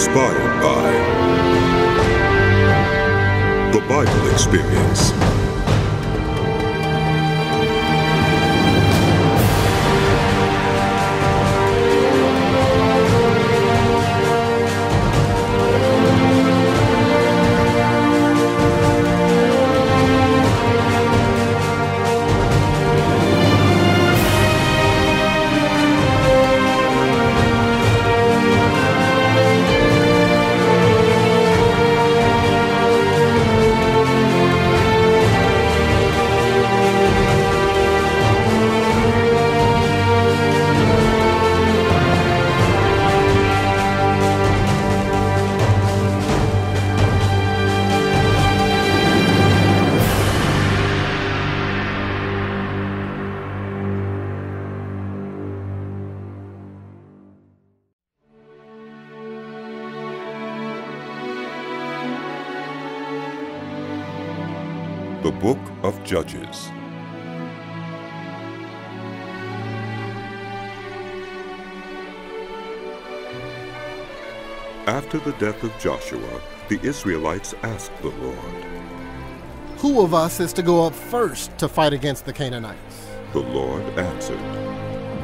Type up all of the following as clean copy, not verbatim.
Inspired by the Bible Experience. The Book of Judges. After the death of Joshua, the Israelites asked the Lord, "Who of us is to go up first to fight against the Canaanites?" The Lord answered,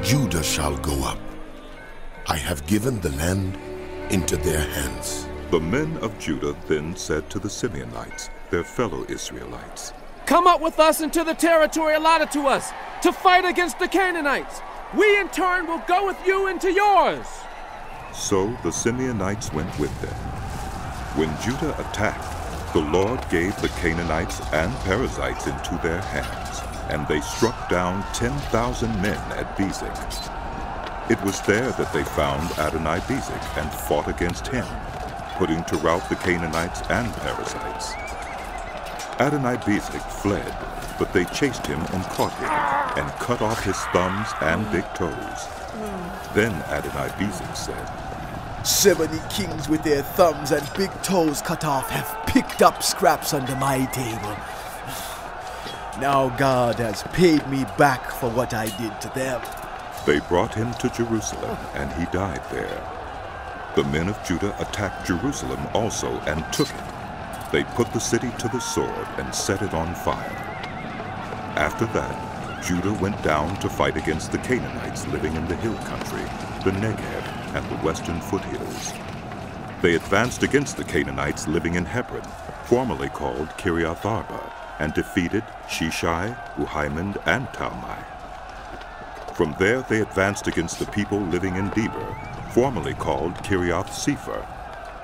"Judah shall go up. I have given the land into their hands." The men of Judah then said to the Simeonites, their fellow Israelites, "Come up with us into the territory allotted to us to fight against the Canaanites. We in turn will go with you into yours." So the Simeonites went with them. When Judah attacked, the Lord gave the Canaanites and Perizzites into their hands, and they struck down 10,000 men at Bezek. It was there that they found Adonai-Bezek and fought against him, putting to rout the Canaanites and Perizzites. Adonai-Bezek fled, but they chased him and caught him, and cut off his thumbs and big toes. Then Adonai-Bezek said, 70 kings with their thumbs and big toes cut off have picked up scraps under my table. Now God has paid me back for what I did to them." They brought him to Jerusalem, and he died there. The men of Judah attacked Jerusalem also and took it. They put the city to the sword and set it on fire. After that, Judah went down to fight against the Canaanites living in the hill country, the Negev, and the western foothills. They advanced against the Canaanites living in Hebron, formerly called Kiriath Arba, and defeated Sheshai, Uhiman, and Talmai. From there they advanced against the people living in Debir, formerly called Kiriath Sepher.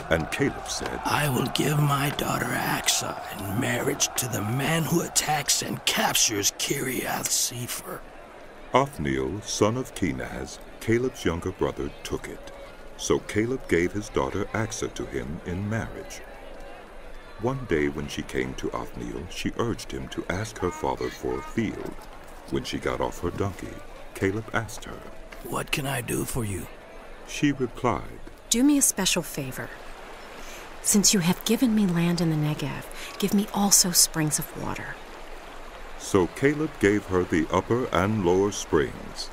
And Caleb said, "I will give my daughter Aksah in marriage to the man who attacks and captures Kiriath Sepher." Othniel, son of Kenaz, Caleb's younger brother, took it. So Caleb gave his daughter Aksah to him in marriage. One day when she came to Othniel, she urged him to ask her father for a field. When she got off her donkey, Caleb asked her, "What can I do for you?" She replied, "Do me a special favor. Since you have given me land in the Negev, give me also springs of water." So Caleb gave her the upper and lower springs.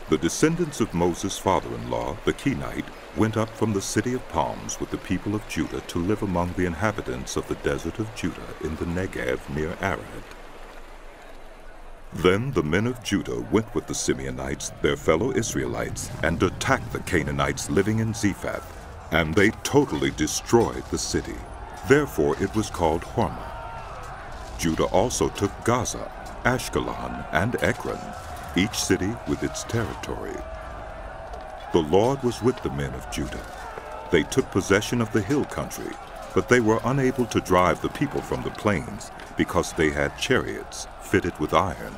The descendants of Moses' father-in-law, the Kenite, went up from the city of palms with the people of Judah to live among the inhabitants of the desert of Judah in the Negev near Arad. Then the men of Judah went with the Simeonites, their fellow Israelites, and attacked the Canaanites living in Zephath, and they totally destroyed the city. Therefore it was called Hormah. Judah also took Gaza, Ashkelon, and Ekron, each city with its territory. The Lord was with the men of Judah. They took possession of the hill country, but they were unable to drive the people from the plains because they had chariots fitted with iron.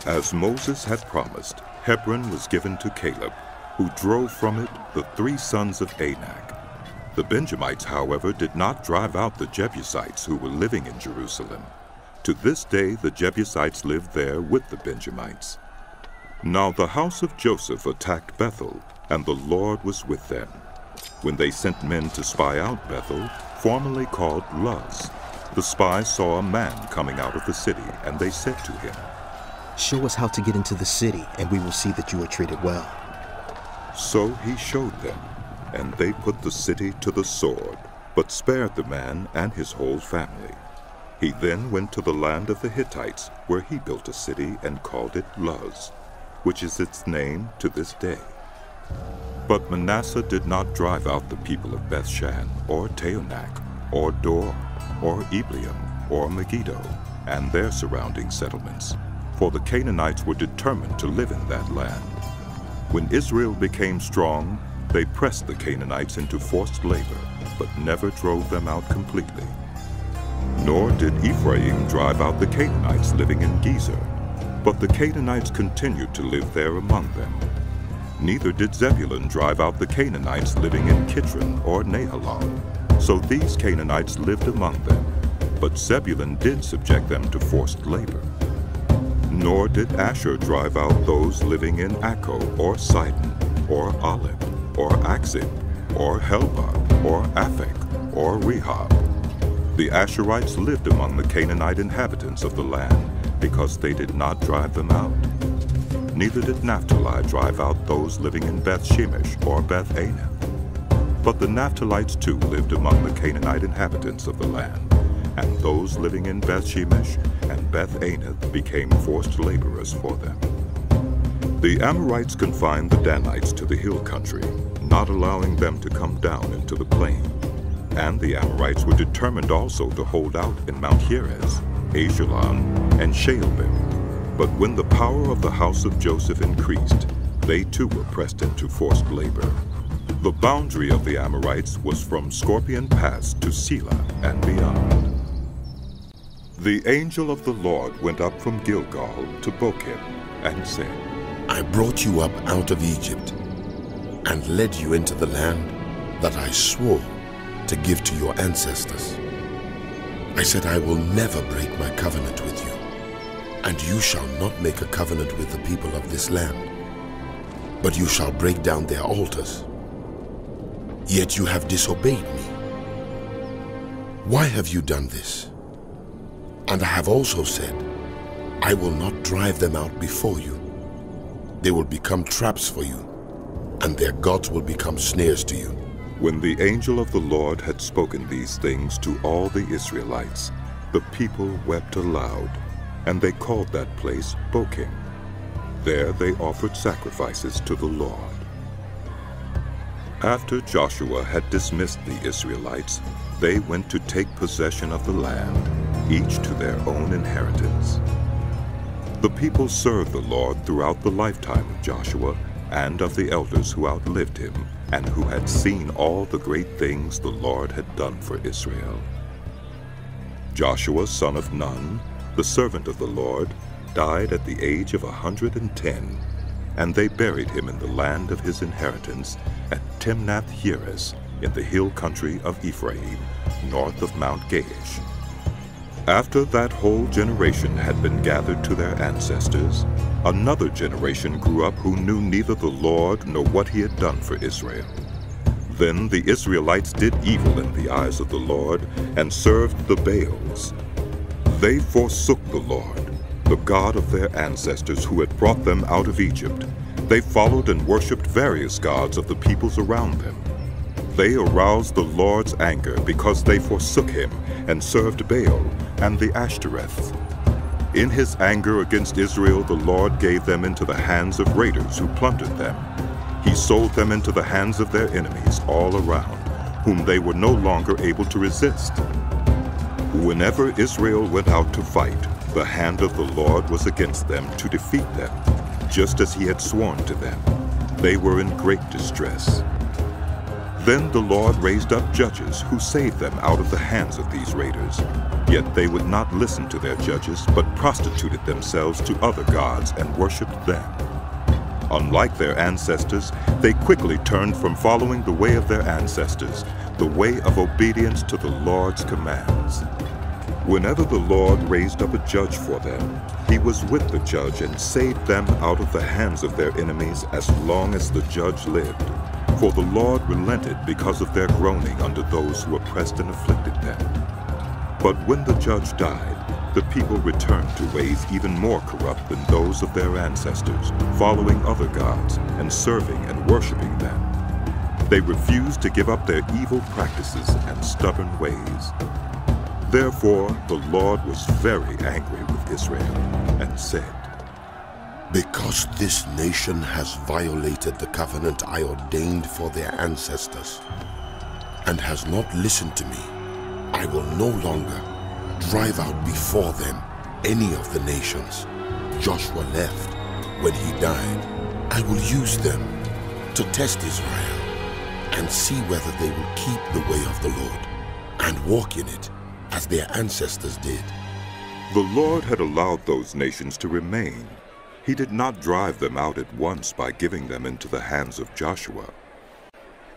As Moses had promised, Hebron was given to Caleb, who drove from it the 3 sons of Anak. The Benjamites, however, did not drive out the Jebusites who were living in Jerusalem. To this day the Jebusites lived there with the Benjamites. Now the house of Joseph attacked Bethel, and the Lord was with them. When they sent men to spy out Bethel, formerly called Luz, the spies saw a man coming out of the city, and they said to him, "Show us how to get into the city, and we will see that you are treated well." So he showed them. and they put the city to the sword, but spared the man and his whole family. He then went to the land of the Hittites, where he built a city and called it Luz, which is its name to this day. But Manasseh did not drive out the people of Bethshan, or Taanach, or Dor, or Ibleam, or Megiddo, and their surrounding settlements, for the Canaanites were determined to live in that land. When Israel became strong, they pressed the Canaanites into forced labor, but never drove them out completely. Nor did Ephraim drive out the Canaanites living in Gezer, but the Canaanites continued to live there among them. Neither did Zebulun drive out the Canaanites living in Kitron or Nahalal, so these Canaanites lived among them, but Zebulun did subject them to forced labor. Nor did Asher drive out those living in Akko or Sidon, or Olive, or Akzib, or Helba, or Aphek, or Rehob. The Asherites lived among the Canaanite inhabitants of the land, because they did not drive them out. Neither did Naphtali drive out those living in Beth-Shemesh or Beth-Anath. But the Naphtalites too lived among the Canaanite inhabitants of the land, and those living in Beth-Shemesh and Beth-Anath became forced laborers for them. The Amorites confined the Danites to the hill country, not allowing them to come down into the plain. And the Amorites were determined also to hold out in Mount Heres, Ajalon, and Shaalbim. But when the power of the house of Joseph increased, they too were pressed into forced labor. The boundary of the Amorites was from Scorpion Pass to Selah and beyond. The angel of the Lord went up from Gilgal to Bochim and said, I brought you up out of Egypt and led you into the land that I swore to give to your ancestors. I said, I will never break my covenant with you, and you shall not make a covenant with the people of this land, but you shall break down their altars. Yet you have disobeyed me. Why have you done this? And I have also said, I will not drive them out before you. They will become traps for you, and their gods will become snares to you. When the angel of the Lord had spoken these things to all the Israelites, the people wept aloud, and they called that place Bochim. There they offered sacrifices to the Lord. After Joshua had dismissed the Israelites, they went to take possession of the land, each to their own inheritance. The people served the Lord throughout the lifetime of Joshua and of the elders who outlived him, and who had seen all the great things the Lord had done for Israel. Joshua, son of Nun, the servant of the Lord, died at the age of 110, and they buried him in the land of his inheritance at Timnath-Heres in the hill country of Ephraim, north of Mount Gaash. After that whole generation had been gathered to their ancestors, another generation grew up who knew neither the Lord nor what he had done for Israel. Then the Israelites did evil in the eyes of the Lord and served the Baals. They forsook the Lord, the God of their ancestors who had brought them out of Egypt. They followed and worshipped various gods of the peoples around them. They aroused the Lord's anger because they forsook him and served Baal and the Ashtoreths. In his anger against Israel, the Lord gave them into the hands of raiders who plundered them. He sold them into the hands of their enemies all around, whom they were no longer able to resist. Whenever Israel went out to fight, the hand of the Lord was against them to defeat them, just as he had sworn to them. They were in great distress. Then the Lord raised up judges who saved them out of the hands of these raiders. Yet they would not listen to their judges, but prostituted themselves to other gods and worshipped them. Unlike their ancestors, they quickly turned from following the way of their ancestors, the way of obedience to the Lord's commands. Whenever the Lord raised up a judge for them, he was with the judge and saved them out of the hands of their enemies as long as the judge lived. For the Lord relented because of their groaning under those who oppressed and afflicted them. But when the judge died, the people returned to ways even more corrupt than those of their ancestors, following other gods and serving and worshiping them. They refused to give up their evil practices and stubborn ways. Therefore, the Lord was very angry with Israel and said, Because this nation has violated the covenant I ordained for their ancestors and has not listened to me, I will no longer drive out before them any of the nations Joshua left when he died. I will use them to test Israel and see whether they will keep the way of the Lord and walk in it as their ancestors did. The Lord had allowed those nations to remain. He did not drive them out at once by giving them into the hands of Joshua.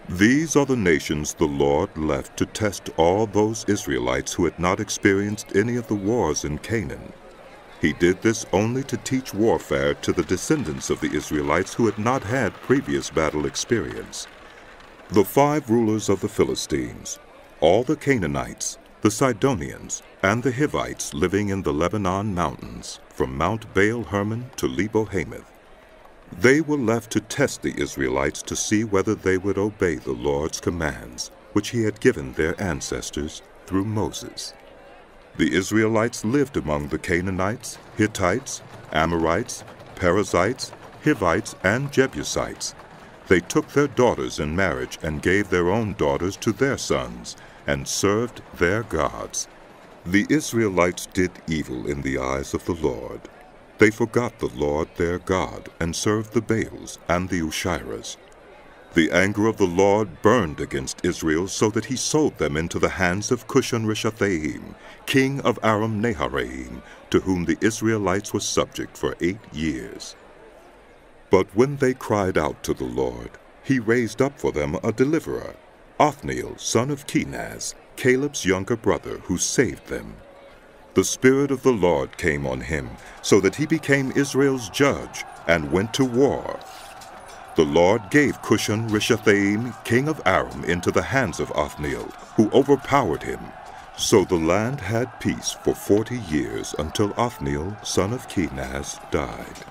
These are the nations the Lord left to test all those Israelites who had not experienced any of the wars in Canaan. He did this only to teach warfare to the descendants of the Israelites who had not had previous battle experience. The 5 rulers of the Philistines, all the Canaanites, the Sidonians, and the Hivites living in the Lebanon mountains, from Mount Baal-Hermon to Lebo-Hamath. They were left to test the Israelites to see whether they would obey the Lord's commands, which he had given their ancestors through Moses. The Israelites lived among the Canaanites, Hittites, Amorites, Perizzites, Hivites, and Jebusites. They took their daughters in marriage and gave their own daughters to their sons, and served their gods. The Israelites did evil in the eyes of the Lord. They forgot the Lord their God, and served the Baals and the Ushiras. The anger of the Lord burned against Israel, so that he sold them into the hands of Cushan-Rishathaim, king of Aram-Naharaim, to whom the Israelites were subject for 8 years. But when they cried out to the Lord, he raised up for them a deliverer, Othniel, son of Kenaz, Caleb's younger brother, who saved them. The Spirit of the Lord came on him, so that he became Israel's judge, and went to war. The Lord gave Cushan-Rishathaim, king of Aram, into the hands of Othniel, who overpowered him. So the land had peace for 40 years, until Othniel, son of Kenaz, died.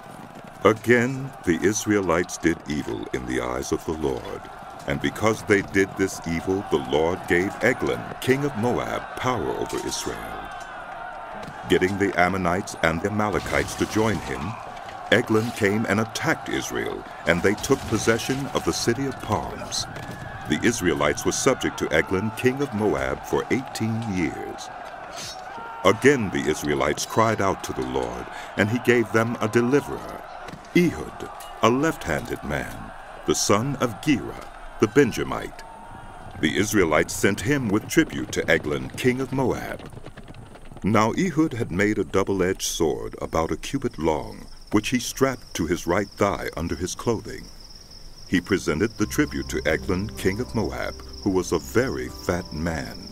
Again the Israelites did evil in the eyes of the Lord. And because they did this evil, the Lord gave Eglon, king of Moab, power over Israel. Getting the Ammonites and the Amalekites to join him, Eglon came and attacked Israel, and they took possession of the city of palms. The Israelites were subject to Eglon, king of Moab, for 18 years. Again the Israelites cried out to the Lord, and he gave them a deliverer, Ehud, a left-handed man, the son of Gera, the Benjamite. The Israelites sent him with tribute to Eglon, king of Moab. Now Ehud had made a double-edged sword about a cubit long, which he strapped to his right thigh under his clothing. He presented the tribute to Eglon, king of Moab, who was a very fat man.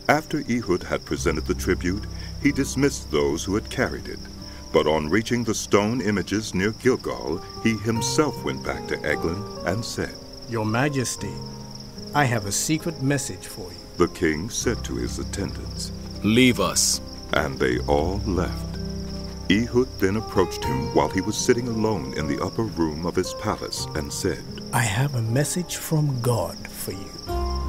After Ehud had presented the tribute, he dismissed those who had carried it. But on reaching the stone images near Gilgal, he himself went back to Eglon and said, Your Majesty, I have a secret message for you. The king said to his attendants, Leave us. And they all left. Ehud then approached him while he was sitting alone in the upper room of his palace and said, I have a message from God for you.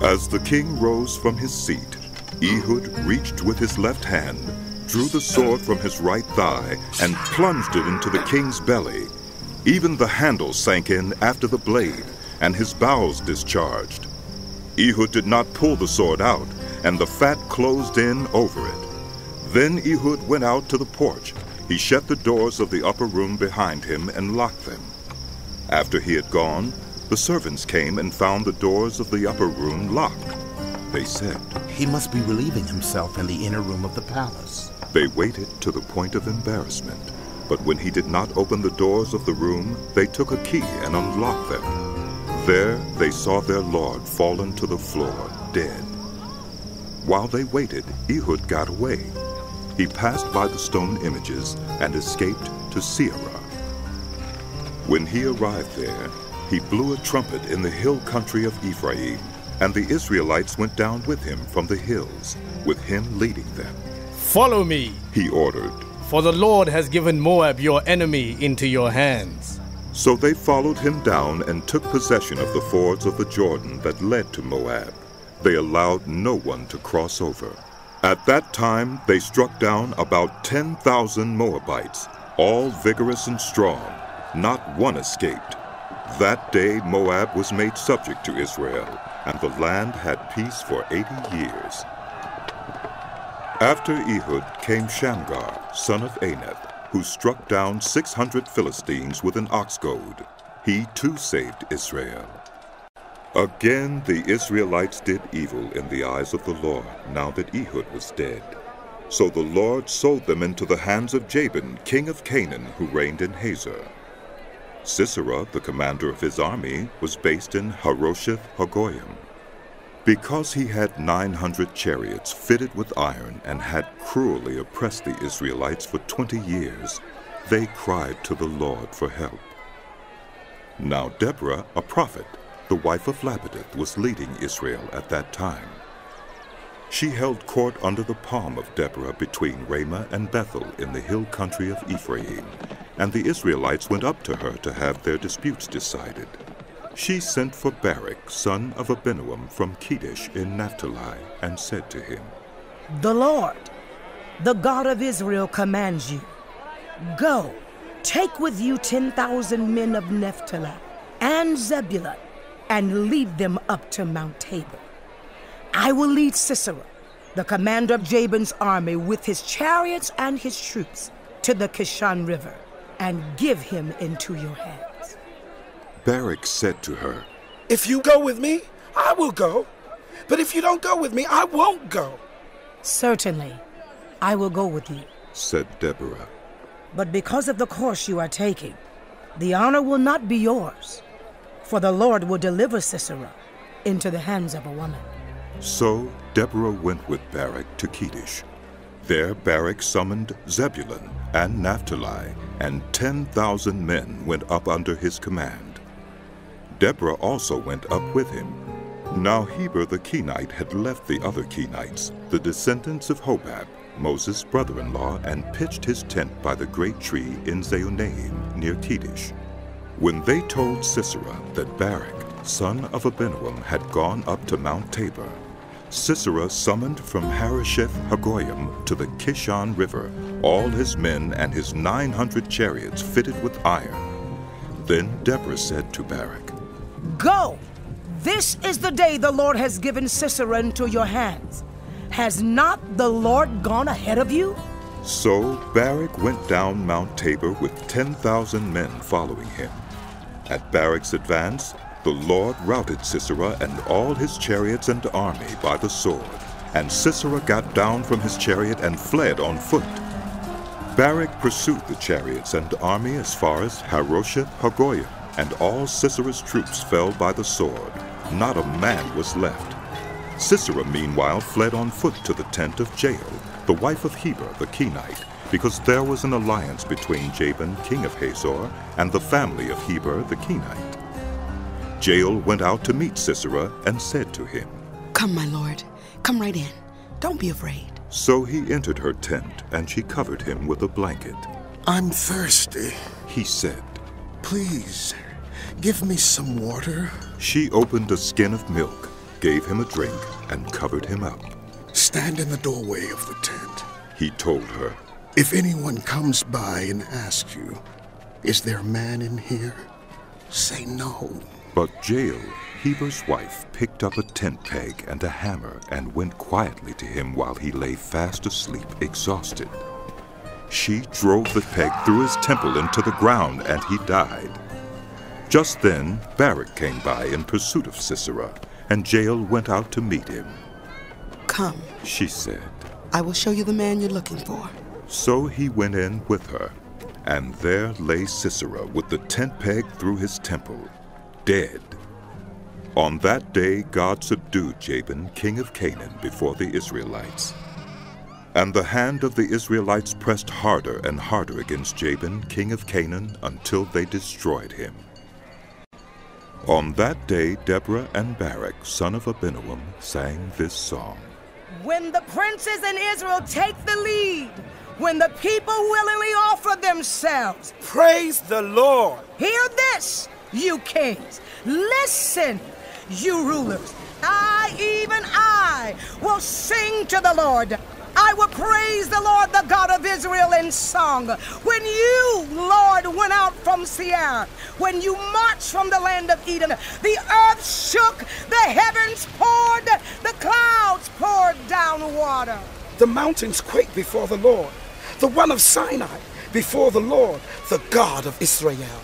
As the king rose from his seat, Ehud reached with his left hand, drew the sword from his right thigh, and plunged it into the king's belly. Even the handle sank in after the blade, and his bowels discharged. Ehud did not pull the sword out, and the fat closed in over it. Then Ehud went out to the porch. He shut the doors of the upper room behind him and locked them. After he had gone, the servants came and found the doors of the upper room locked. They said, He must be relieving himself in the inner room of the palace. They waited to the point of embarrassment. But when he did not open the doors of the room, they took a key and unlocked them. There they saw their lord fallen to the floor, dead. While they waited, Ehud got away. He passed by the stone images and escaped to Seirah. When he arrived there, he blew a trumpet in the hill country of Ephraim, and the Israelites went down with him from the hills, with him leading them. Follow me, he ordered. For the Lord has given Moab, your enemy, into your hands. So they followed him down and took possession of the fords of the Jordan that led to Moab. They allowed no one to cross over. At that time they struck down about 10,000 Moabites, all vigorous and strong. Not one escaped. That day Moab was made subject to Israel, and the land had peace for 80 years. After Ehud came Shamgar, son of Anath, who struck down 600 Philistines with an ox goad. He too saved Israel. Again the Israelites did evil in the eyes of the Lord, now that Ehud was dead. So the Lord sold them into the hands of Jabin, king of Canaan, who reigned in Hazor. Sisera, the commander of his army, was based in Harosheth-Hagoyim. Because he had 900 chariots fitted with iron and had cruelly oppressed the Israelites for 20 years, they cried to the Lord for help. Now Deborah, a prophet, the wife of Lapidoth, was leading Israel at that time. She held court under the palm of Deborah between Ramah and Bethel in the hill country of Ephraim, and the Israelites went up to her to have their disputes decided. She sent for Barak, son of Abinoam, from Kedesh in Naphtali, and said to him, "The Lord, the God of Israel, commands you, go, take with you 10,000 men of Naphtali and Zebulun, and lead them up to Mount Tabor. I will lead Sisera, the commander of Jabin's army, with his chariots and his troops, to the Kishon River, and give him into your hands." Barak said to her, "If you go with me, I will go. But if you don't go with me, I won't go." "Certainly, I will go with you," said Deborah. "But because of the course you are taking, the honor will not be yours, for the Lord will deliver Sisera into the hands of a woman." So Deborah went with Barak to Kedesh. There Barak summoned Zebulun and Naphtali, and 10,000 men went up under his command. Deborah also went up with him. Now Heber the Kenite had left the other Kenites, the descendants of Hobab, Moses' brother-in-law, and pitched his tent by the great tree in Zaonaim near Kedesh. When they told Sisera that Barak, son of Abinoam, had gone up to Mount Tabor, Sisera summoned from Harosheth-Hagoyim to the Kishon River all his men and his 900 chariots fitted with iron. Then Deborah said to Barak, "Go! This is the day the Lord has given Sisera into your hands. Has not the Lord gone ahead of you?" So Barak went down Mount Tabor with 10,000 men following him. At Barak's advance, the Lord routed Sisera and all his chariots and army by the sword, and Sisera got down from his chariot and fled on foot. Barak pursued the chariots and army as far as Harosheth-Hagoyim, and all Sisera's troops fell by the sword. Not a man was left. Sisera meanwhile fled on foot to the tent of Jael, the wife of Heber the Kenite, because there was an alliance between Jabin, king of Hazor, and the family of Heber the Kenite. Jael went out to meet Sisera and said to him, "Come, my lord, come right in. Don't be afraid." So he entered her tent, and she covered him with a blanket. "I'm thirsty," he said. "Please, give me some water." She opened a skin of milk, gave him a drink, and covered him up. "Stand in the doorway of the tent," he told her. "If anyone comes by and asks you, 'Is there a man in here?' say no." But Jael, Heber's wife, picked up a tent peg and a hammer and went quietly to him while he lay fast asleep, exhausted. She drove the peg through his temple into the ground, and he died. Just then Barak came by in pursuit of Sisera, and Jael went out to meet him. "Come," she said. "I will show you the man you're looking for." So he went in with her, and there lay Sisera with the tent peg through his temple, dead. On that day God subdued Jabin, king of Canaan, before the Israelites. And the hand of the Israelites pressed harder and harder against Jabin, king of Canaan, until they destroyed him. On that day Deborah and Barak, son of Abinoam, sang this song. "When the princes in Israel take the lead, when the people willingly offer themselves. Praise the Lord. Hear this, you kings. Listen, you rulers. Even I, will sing to the Lord. I will praise the Lord, the God of Israel, in song. When you, Lord, went out from Seir, when you marched from the land of Edom, the earth shook, the heavens poured, the clouds poured down water. The mountains quaked before the Lord, the one of Sinai, before the Lord, the God of Israel.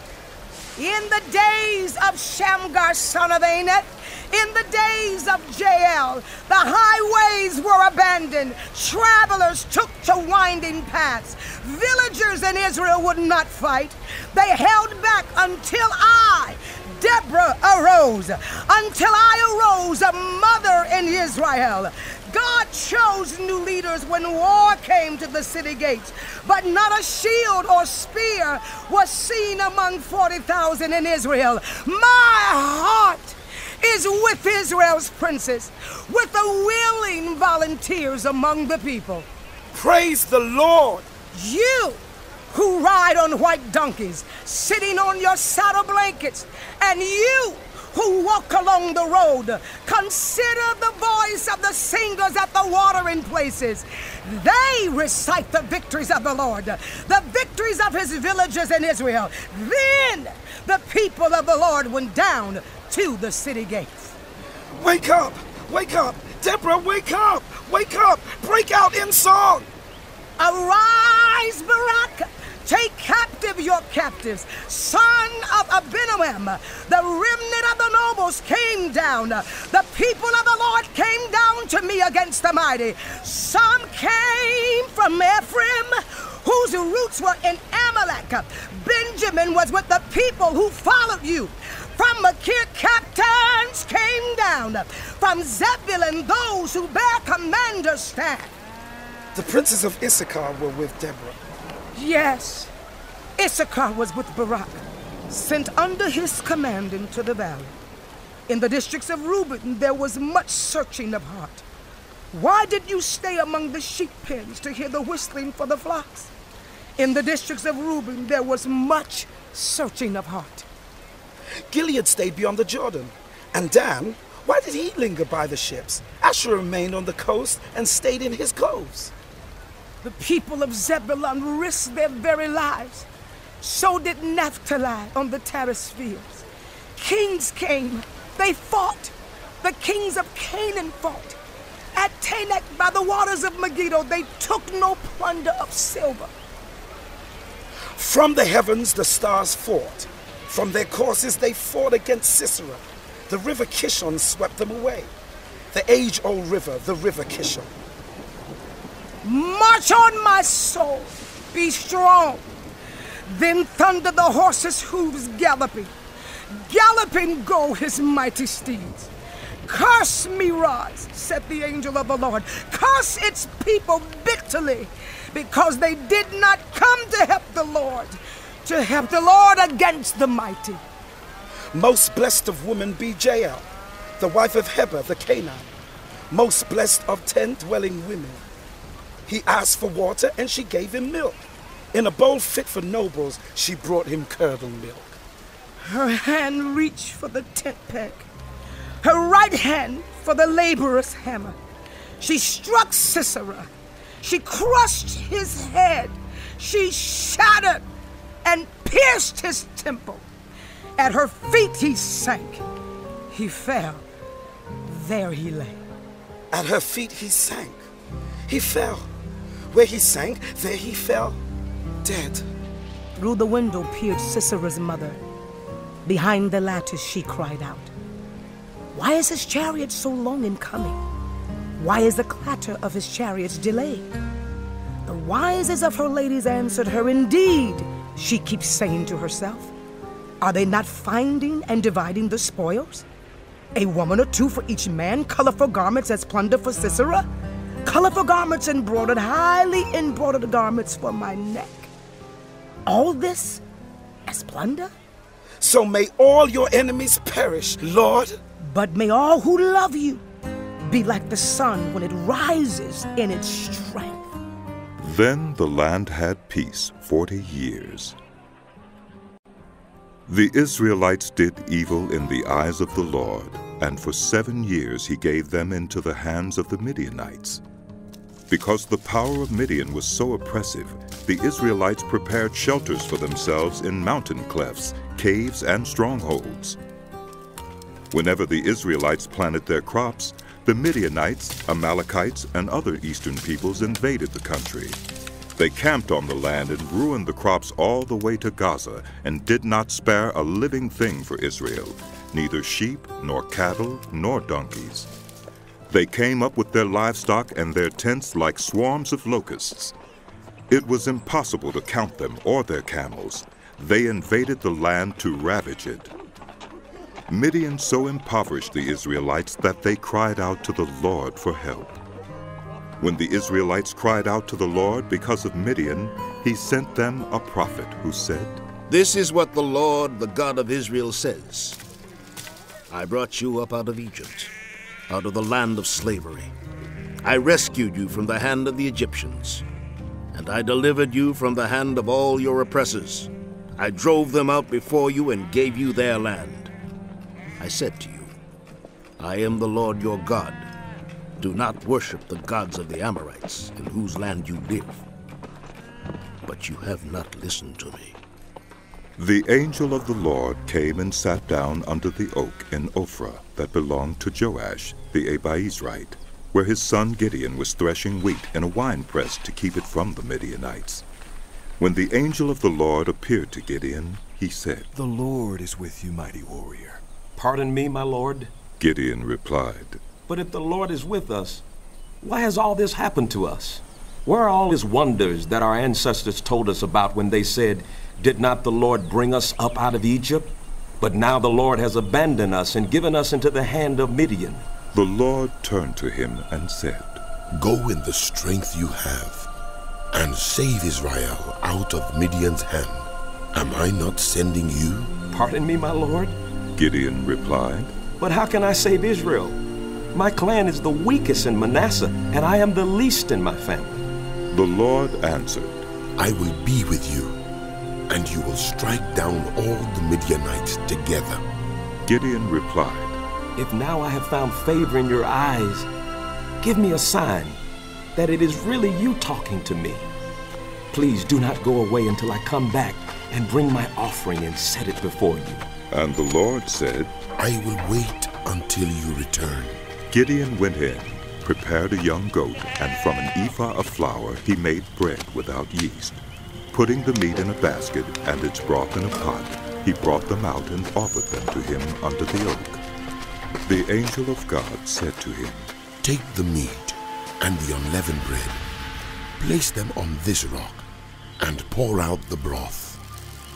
In the days of Shamgar, son of Anath, in the days of Jael, the highways were abandoned. Travelers took to winding paths. Villagers in Israel would not fight. They held back until I, Deborah, arose. Until I arose, a mother in Israel. God chose new leaders when war came to the city gates, but not a shield or spear was seen among 40,000 in Israel. My heart is with Israel's princes, with the willing volunteers among the people. Praise the Lord! You who ride on white donkeys, sitting on your saddle blankets, and you who walk along the road, consider the voice of the singers at the watering places. They recite the victories of the Lord, the victories of his villages in Israel. Then the people of the Lord went down to the city gates. Wake up! Wake up! Deborah, wake up! Wake up! Break out in song! Arise, Barak! Take captive your captives. Son of Abinoam, the remnant of the nobles came down. The people of the Lord came down to me against the mighty. Some came from Ephraim, whose roots were in Amalek. Benjamin was with the people who followed you. From Machir, captains came down. From Zebulun, those who bear commander's staff. The princes of Issachar were with Deborah. Yes, Issachar was with Barak, sent under his command into the valley. In the districts of Reuben, there was much searching of heart. Why did you stay among the sheep pens to hear the whistling for the flocks? In the districts of Reuben, there was much searching of heart. Gilead stayed beyond the Jordan. And Dan, why did he linger by the ships? Asher remained on the coast and stayed in his coves. The people of Zebulun risked their very lives. So did Naphtali on the terrace fields. Kings came. They fought. The kings of Canaan fought. At Tanakh by the waters of Megiddo, they took no plunder of silver. From the heavens the stars fought. From their courses they fought against Sisera. The river Kishon swept them away. The age-old river, the river Kishon. March on, my soul, be strong. Then thunder the horses' hooves galloping. Galloping go his mighty steeds. Curse Meroz, said the angel of the Lord. Curse its people bitterly, because they did not come to help the Lord against the mighty. Most blessed of women be Jael, the wife of Heber the Canaan. Most blessed of 10 dwelling women. He asked for water, and she gave him milk. In a bowl fit for nobles, she brought him curdled milk. Her hand reached for the tent peg, her right hand for the laborer's hammer. She struck Sisera. She crushed his head. She shattered and pierced his temple. At her feet he sank. He fell. There he lay. At her feet he sank. He fell. Where he sank, there he fell, dead. Through the window peered Sisera's mother. Behind the lattice she cried out, "Why is his chariot so long in coming? Why is the clatter of his chariots delayed?" The wisest of her ladies answered her, "Indeed," she keeps saying to herself, "are they not finding and dividing the spoils? A woman or two for each man, colorful garments as plunder for Sisera? Colorful garments embroidered, highly embroidered garments for my neck. All this as plunder? So may all your enemies perish, Lord. But may all who love you be like the sun when it rises in its strength." Then the land had peace 40 years. The Israelites did evil in the eyes of the Lord, and for 7 years he gave them into the hands of the Midianites. Because the power of Midian was so oppressive, the Israelites prepared shelters for themselves in mountain clefts, caves, and strongholds. Whenever the Israelites planted their crops, the Midianites, Amalekites, and other eastern peoples invaded the country. They camped on the land and ruined the crops all the way to Gaza and did not spare a living thing for Israel, neither sheep, nor cattle, nor donkeys. They came up with their livestock and their tents like swarms of locusts. It was impossible to count them or their camels. They invaded the land to ravage it. Midian so impoverished the Israelites that they cried out to the Lord for help. When the Israelites cried out to the Lord because of Midian, he sent them a prophet who said, "This is what the Lord, the God of Israel, says. I brought you up out of Egypt, out of the land of slavery. I rescued you from the hand of the Egyptians, and I delivered you from the hand of all your oppressors. I drove them out before you and gave you their land. I said to you, I am the Lord your God. Do not worship the gods of the Amorites, in whose land you live. But you have not listened to me." The angel of the Lord came and sat down under the oak in Ophrah that belonged to Joash, the Abiezrite, where his son Gideon was threshing wheat in a winepress to keep it from the Midianites. When the angel of the Lord appeared to Gideon, he said, "The Lord is with you, mighty warrior." "Pardon me, my lord." Gideon replied, "But if the Lord is with us, why has all this happened to us? Where are all his wonders that our ancestors told us about when they said, 'Did not the Lord bring us up out of Egypt?' But now the Lord has abandoned us and given us into the hand of Midian." The Lord turned to him and said, "Go in the strength you have, and save Israel out of Midian's hand. Am I not sending you?" "Pardon me, my lord." Gideon replied, "But how can I save Israel? My clan is the weakest in Manasseh, and I am the least in my family." The Lord answered, "I will be with you, and you will strike down all the Midianites together." Gideon replied, "If now I have found favor in your eyes, give me a sign that it is really you talking to me. Please do not go away until I come back and bring my offering and set it before you." And the Lord said, "I will wait until you return." Gideon went in, prepared a young goat, and from an ephah of flour he made bread without yeast. Putting the meat in a basket and its broth in a pot, he brought them out and offered them to him under the oak. The angel of God said to him, "Take the meat and the unleavened bread, place them on this rock, and pour out the broth."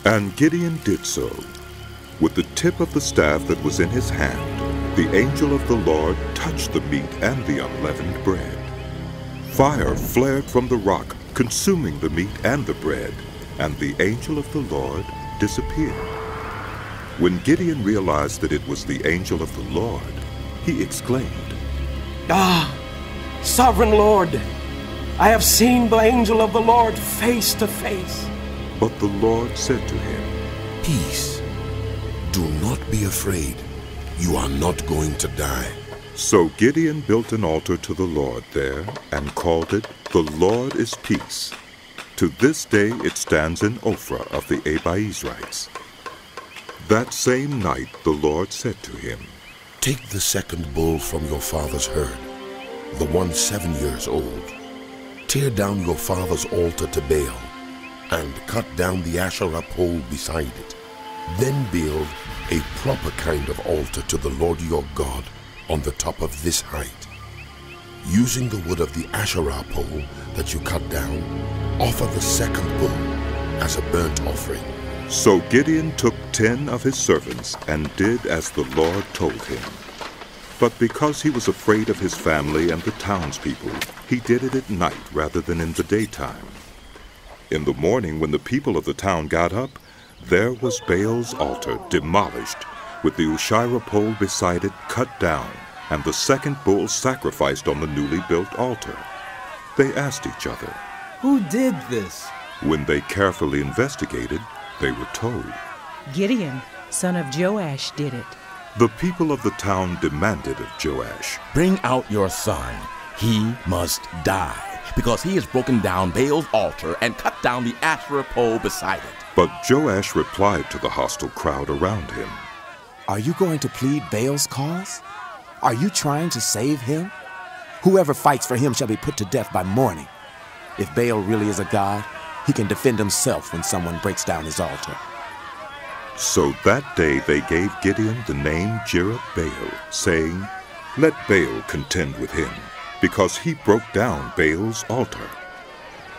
And Gideon did so. With the tip of the staff that was in his hand, the angel of the Lord touched the meat and the unleavened bread. Fire flared from the rock, consuming the meat and the bread, and the angel of the Lord disappeared. When Gideon realized that it was the angel of the Lord, he exclaimed, "Ah, sovereign Lord, I have seen the angel of the Lord face to face." But the Lord said to him, "Peace. Do not be afraid. You are not going to die." So Gideon built an altar to the Lord there and called it, "The Lord is Peace." To this day it stands in Ophrah of the Abiezrites. That same night the Lord said to him, "Take the second bull from your father's herd, the one 7 years old. Tear down your father's altar to Baal, and cut down the Asherah pole beside it. Then build a proper kind of altar to the Lord your God on the top of this height. Using the wood of the Asherah pole that you cut down, offer the second bull as a burnt offering." So Gideon took 10 of his servants and did as the Lord told him. But because he was afraid of his family and the townspeople, he did it at night rather than in the daytime. In the morning, when the people of the town got up, there was Baal's altar demolished, with the Asherah pole beside it cut down, and the second bull sacrificed on the newly built altar. They asked each other, Who did this? When they carefully investigated, they were told. Gideon, son of Joash, did it. The people of the town demanded of Joash, "Bring out your son. He must die, because he has broken down Baal's altar and cut down the Asherah pole beside it." But Joash replied to the hostile crowd around him, "Are you going to plead Baal's cause? Are you trying to save him? Whoever fights for him shall be put to death by morning. If Baal really is a god, he can defend himself when someone breaks down his altar." So that day they gave Gideon the name Jerubbaal, saying, "Let Baal contend with him, because he broke down Baal's altar."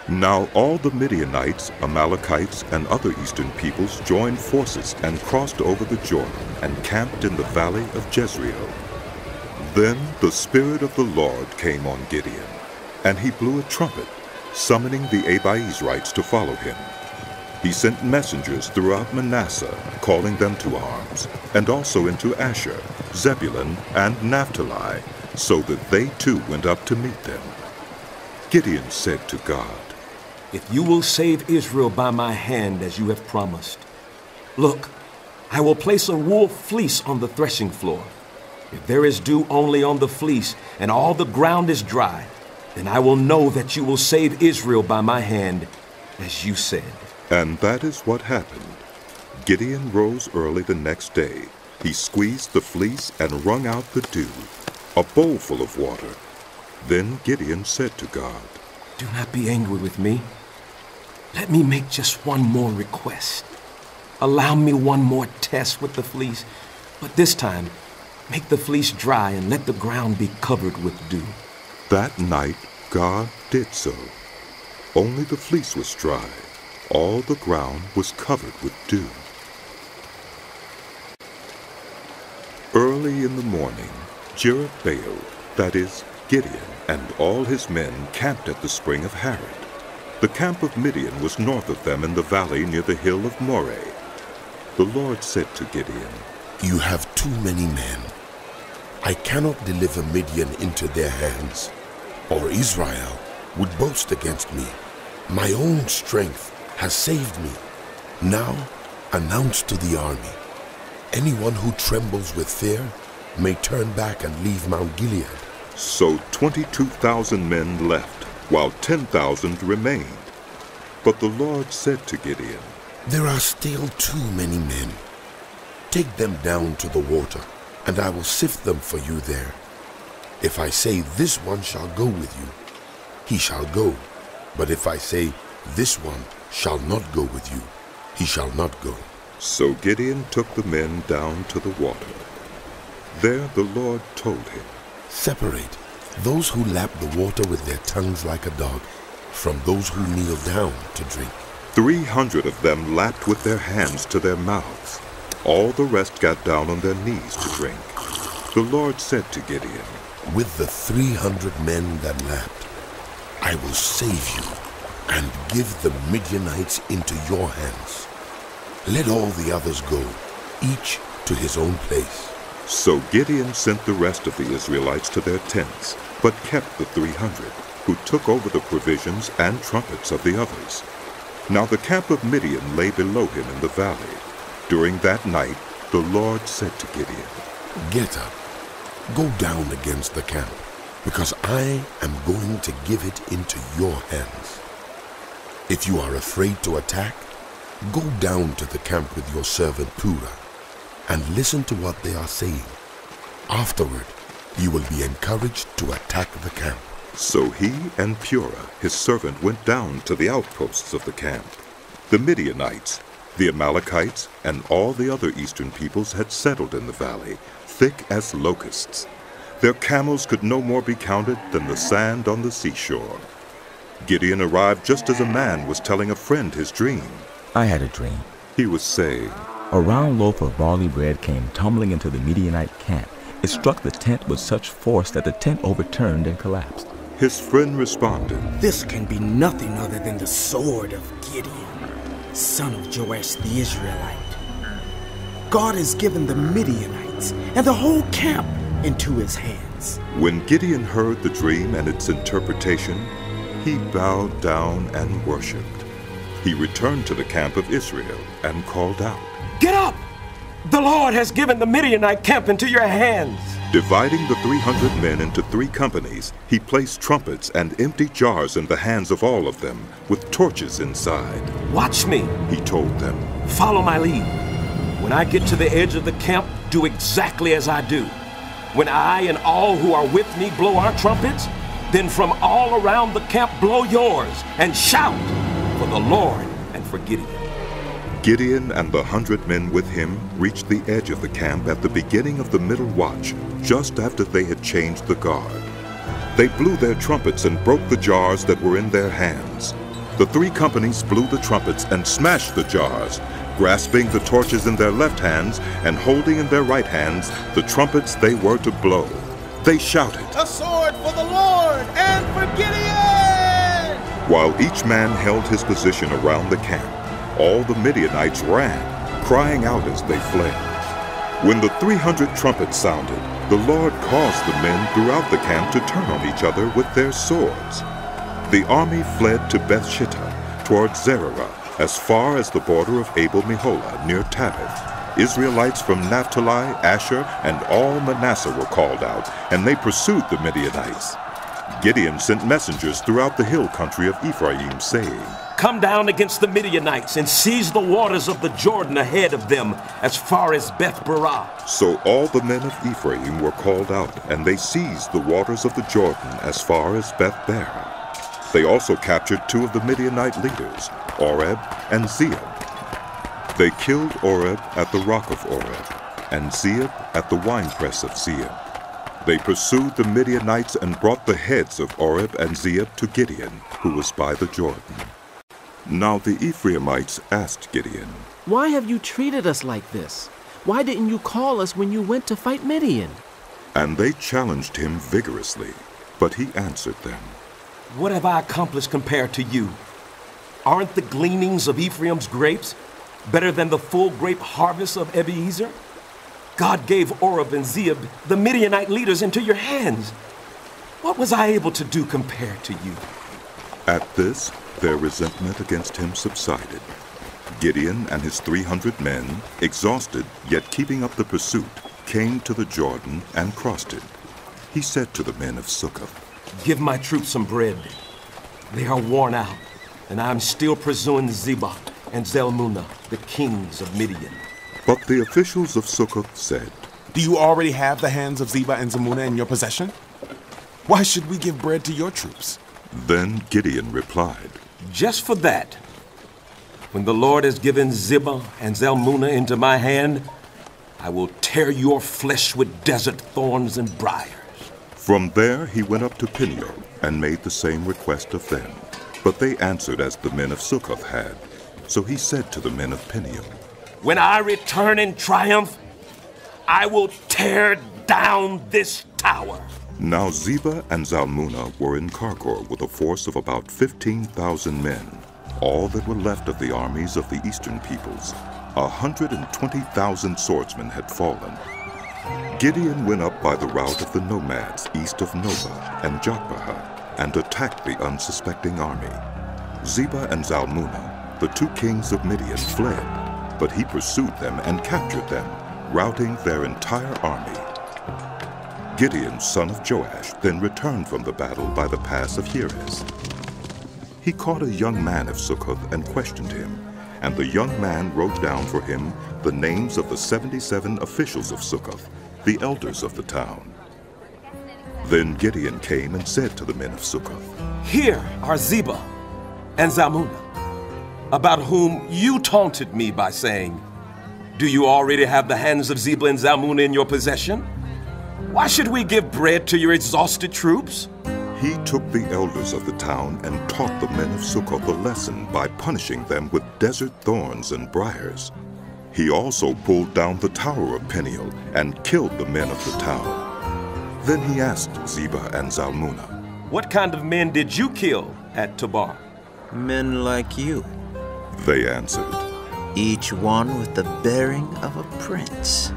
Now all the Midianites, Amalekites, and other eastern peoples joined forces and crossed over the Jordan and camped in the valley of Jezreel. Then the Spirit of the Lord came on Gideon, and he blew a trumpet, summoning the Abiezrites to follow him. He sent messengers throughout Manasseh, calling them to arms, and also into Asher, Zebulun, and Naphtali, so that they too went up to meet them. Gideon said to God, "If you will save Israel by my hand as you have promised, look, I will place a wool fleece on the threshing floor. If there is dew only on the fleece and all the ground is dry, then I will know that you will save Israel by my hand, as you said." And that is what happened. Gideon rose early the next day. He squeezed the fleece and wrung out the dew, a bowl full of water. Then Gideon said to God, "Do not be angry with me. Let me make just one more request. Allow me one more test with the fleece, but this time make the fleece dry and let the ground be covered with dew." That night God did so. Only the fleece was dry. All the ground was covered with dew. Early in the morning, Jerubbaal, that is, Gideon, and all his men camped at the spring of Harod. The camp of Midian was north of them in the valley near the hill of Moreh. The Lord said to Gideon, "You have too many men. I cannot deliver Midian into their hands, or Israel would boast against me. My own strength has saved me. Now announce to the army, anyone who trembles with fear may turn back and leave Mount Gilead." So 22,000 men left, while 10,000 remained. But the Lord said to Gideon, "There are still too many men. Take them down to the water, and I will sift them for you there. If I say this one shall go with you, he shall go. But if I say this one shall not go with you, he shall not go." So Gideon took the men down to the water. There the Lord told him, "Separate those who lap the water with their tongues like a dog from those who kneel down to drink." 300 of them lapped with their hands to their mouths. All the rest got down on their knees to drink. The Lord said to Gideon, "With the 300 men that lapped, I will save you and give the Midianites into your hands. Let all the others go, each to his own place." So Gideon sent the rest of the Israelites to their tents, but kept the 300, who took over the provisions and trumpets of the others. Now the camp of Midian lay below him in the valley. During that night the Lord said to Gideon, "Get up, go down against the camp, because I am going to give it into your hands. If you are afraid to attack, go down to the camp with your servant Purah, and listen to what they are saying. Afterward, you will be encouraged to attack the camp." So he and Purah, his servant, went down to the outposts of the camp. The Midianites, the Amalekites, and all the other eastern peoples had settled in the valley, thick as locusts. Their camels could no more be counted than the sand on the seashore. Gideon arrived just as a man was telling a friend his dream. "I had a dream," he was saying. "A round loaf of barley bread came tumbling into the Midianite camp. It struck the tent with such force that the tent overturned and collapsed." His friend responded, "This can be nothing other than the sword of Gideon, son of Joash the Israelite. God has given the Midianites and the whole camp into his hands." When Gideon heard the dream and its interpretation, He bowed down and worshipped. He returned to the camp of Israel and called out, "Get up! The Lord has given the Midianite camp into your hands." Dividing the 300 men into 3 companies, he placed trumpets and empty jars in the hands of all of them, with torches inside. "Watch me," he told them. "Follow my lead. When I get to the edge of the camp, do exactly as I do. When I and all who are with me blow our trumpets, then from all around the camp blow yours, and shout for the Lord and for Gideon." Gideon and the 100 men with him reached the edge of the camp at the beginning of the middle watch, just after they had changed the guard. They blew their trumpets and broke the jars that were in their hands. The 3 companies blew the trumpets and smashed the jars, grasping the torches in their left hands and holding in their right hands the trumpets they were to blow. They shouted, "A sword for the Lord and for Gideon!" While each man held his position around the camp, all the Midianites ran, crying out as they fled. When the 300 trumpets sounded, the Lord caused the men throughout the camp to turn on each other with their swords. The army fled to Beth-shittah, toward Zererah, as far as the border of Abel-meholah near Tabbath. Israelites from Naphtali, Asher, and all Manasseh were called out, and they pursued the Midianites. Gideon sent messengers throughout the hill country of Ephraim, saying, "Come down against the Midianites and seize the waters of the Jordan ahead of them as far as Beth-barah." So all the men of Ephraim were called out, and they seized the waters of the Jordan as far as Beth-barah. They also captured 2 of the Midianite leaders, Oreb and Zeeb. They killed Oreb at the rock of Oreb, and Zeeb at the winepress of Zeeb. They pursued the Midianites and brought the heads of Oreb and Zeeb to Gideon, who was by the Jordan. Now the Ephraimites asked Gideon, "Why have you treated us like this? Why didn't you call us when you went to fight Midian?" And they challenged him vigorously, but he answered them, "What have I accomplished compared to you? Aren't the gleanings of Ephraim's grapes better than the full grape harvest of Abiezer? God gave Oreb and Zeeb, the Midianite leaders, into your hands. What was I able to do compared to you?" At this, their resentment against him subsided. Gideon and his 300 men, exhausted yet keeping up the pursuit, came to the Jordan and crossed it. He said to the men of Succoth, "Give my troops some bread. They are worn out, and I am still pursuing Zebah and Zalmunna, the kings of Midian." But the officials of Succoth said, "Do you already have the hands of Zebah and Zalmunna in your possession? Why should we give bread to your troops?" Then Gideon replied, "Just for that. When the Lord has given Zebah and Zalmunna into my hand, I will tear your flesh with desert thorns and briars." From there he went up to Peniel and made the same request of them. But they answered as the men of Succoth had. So he said to the men of Peniel, "When I return in triumph, I will tear down this tower." Now Zebah and Zalmunna were in Karkor with a force of about 15,000 men, all that were left of the armies of the eastern peoples. 120,000 swordsmen had fallen. Gideon went up by the route of the nomads east of Nobah and Jokbahah and attacked the unsuspecting army. Zebah and Zalmunna, the 2 kings of Midian, fled, but he pursued them and captured them, routing their entire army. Gideon, son of Joash, then returned from the battle by the pass of Heres. He caught a young man of Succoth and questioned him, and the young man wrote down for him the names of the 77 officials of Succoth, the elders of the town. Then Gideon came and said to the men of Succoth, "Here are Zebah and Zalmunna, about whom you taunted me by saying, 'Do you already have the hands of Zebah and Zalmunna in your possession? Why should we give bread to your exhausted troops?'" He took the elders of the town and taught the men of Succoth a lesson by punishing them with desert thorns and briars. He also pulled down the tower of Peniel and killed the men of the town. Then he asked Zebah and Zalmunna, "What kind of men did you kill at Tabar?" "Men like you," they answered, "each one with the bearing of a prince."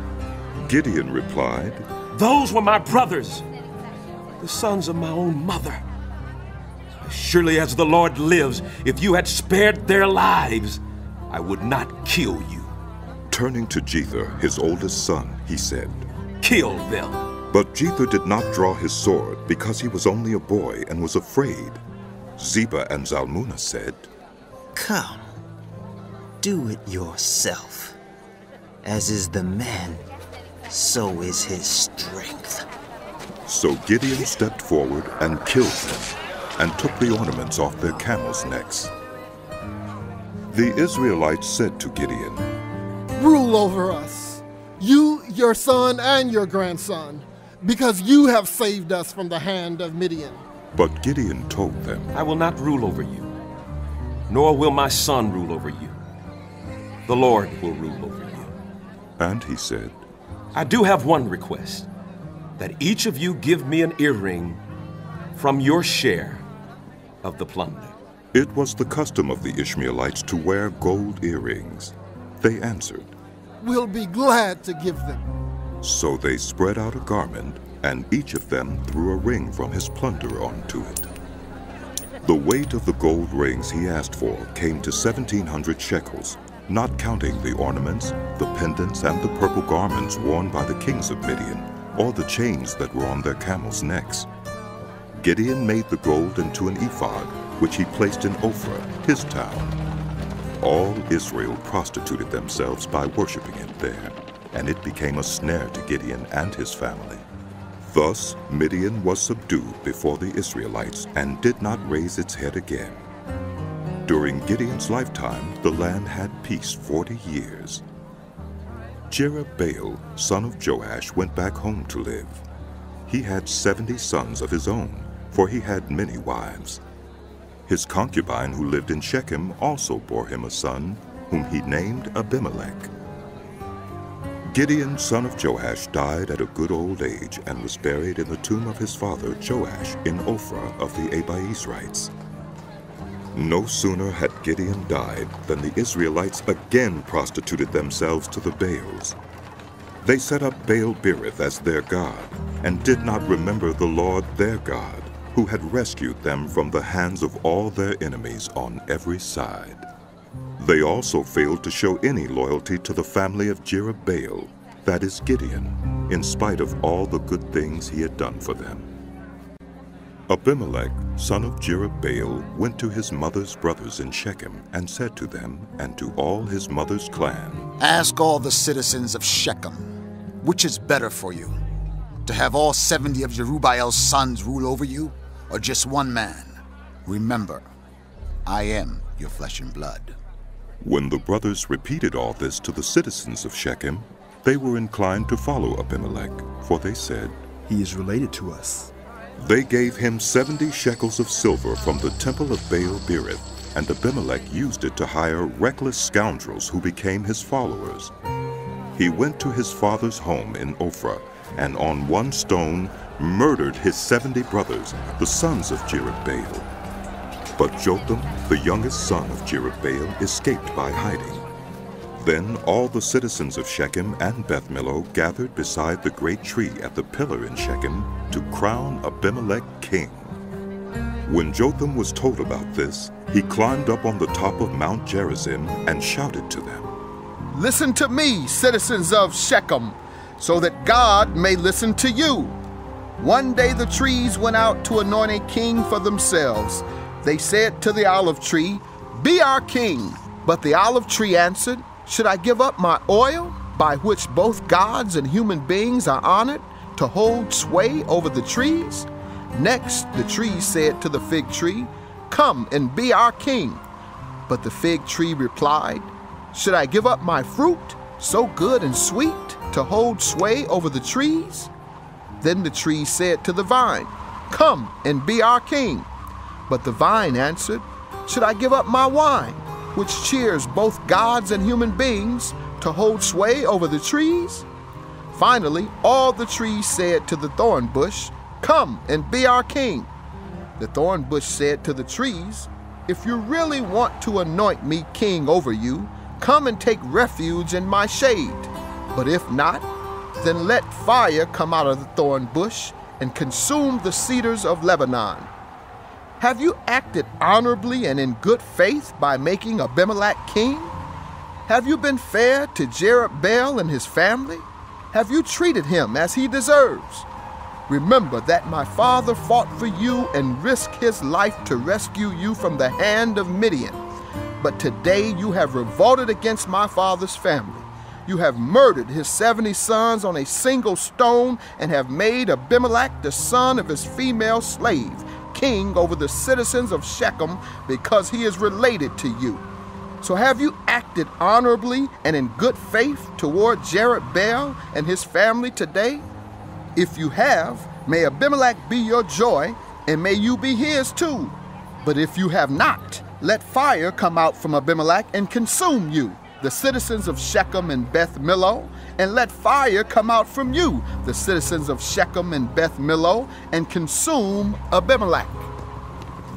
Gideon replied, "Those were my brothers, the sons of my own mother. I Surely as the Lord lives, if you had spared their lives, I would not kill you. Turning to Jether, his oldest son, he said, Kill them. But Jether did not draw his sword because he was only a boy and was afraid. Zebah and Zalmunna said, Come, do it yourself. As is the man, so is his strength. So Gideon stepped forward and killed them, and took the ornaments off their camels' necks. The Israelites said to Gideon, Rule over us, you, your son, and your grandson, because you have saved us from the hand of Midian. But Gideon told them, I will not rule over you, nor will my son rule over you. The Lord will rule over you. And he said, I do have one request, that each of you give me an earring from your share of the plunder. It was the custom of the Ishmaelites to wear gold earrings. They answered, We'll be glad to give them. So they spread out a garment, and each of them threw a ring from his plunder onto it. The weight of the gold rings he asked for came to 1,700 shekels, not counting the ornaments, the pendants, and the purple garments worn by the kings of Midian, or the chains that were on their camels' necks. Gideon made the gold into an ephod, which he placed in Ophrah, his town. All Israel prostituted themselves by worshiping it there, and it became a snare to Gideon and his family. Thus Midian was subdued before the Israelites and did not raise its head again. During Gideon's lifetime, the land had peace 40 years. Jerubbaal, son of Joash, went back home to live. He had 70 sons of his own, for he had many wives. His concubine who lived in Shechem also bore him a son, whom he named Abimelech. Gideon, son of Joash, died at a good old age and was buried in the tomb of his father Joash in Ophrah of the Abiezrites. No sooner had Gideon died than the Israelites again prostituted themselves to the Baals. They set up Baal-berith as their god, and did not remember the Lord their God, who had rescued them from the hands of all their enemies on every side. They also failed to show any loyalty to the family of Jerubbaal, that is Gideon, in spite of all the good things he had done for them. Abimelech, son of Jerubbaal, went to his mother's brothers in Shechem and said to them and to all his mother's clan, Ask all the citizens of Shechem, which is better for you, to have all 70 of Jerubbaal's sons rule over you, or just one man? Remember, I am your flesh and blood. When the brothers repeated all this to the citizens of Shechem, they were inclined to follow Abimelech, for they said, He is related to us. They gave him 70 shekels of silver from the temple of Baal-berith, and Abimelech used it to hire reckless scoundrels who became his followers. He went to his father's home in Ophrah, and on one stone murdered his 70 brothers, the sons of Jerubbaal. But Jotham, the youngest son of Jerubbaal, escaped by hiding. Then all the citizens of Shechem and Beth Millo gathered beside the great tree at the pillar in Shechem to crown Abimelech king. When Jotham was told about this, he climbed up on the top of Mount Gerizim and shouted to them, Listen to me, citizens of Shechem, so that God may listen to you. One day the trees went out to anoint a king for themselves. They said to the olive tree, Be our king. But the olive tree answered, Should I give up my oil, by which both gods and human beings are honored, to hold sway over the trees? Next the trees said to the fig tree, Come and be our king. But the fig tree replied, Should I give up my fruit, so good and sweet, to hold sway over the trees? Then the tree said to the vine, Come and be our king. But the vine answered, Should I give up my wine, which cheers both gods and human beings, to hold sway over the trees? Finally, all the trees said to the thorn bush, Come and be our king. The thorn bush said to the trees, If you really want to anoint me king over you, come and take refuge in my shade. But if not, then let fire come out of the thorn bush and consume the cedars of Lebanon. Have you acted honorably and in good faith by making Abimelech king? Have you been fair to Jerubbaal and his family? Have you treated him as he deserves? Remember that my father fought for you and risked his life to rescue you from the hand of Midian. But today you have revolted against my father's family. You have murdered his 70 sons on a single stone and have made Abimelech, the son of his female slave, king over the citizens of Shechem because he is related to you. So have you acted honorably and in good faith toward Jerubbaal and his family today? If you have, may Abimelech be your joy, and may you be his too. But if you have not, let fire come out from Abimelech and consume you, the citizens of Shechem and Beth Millo, and let fire come out from you, the citizens of Shechem and Beth Millo, and consume Abimelech.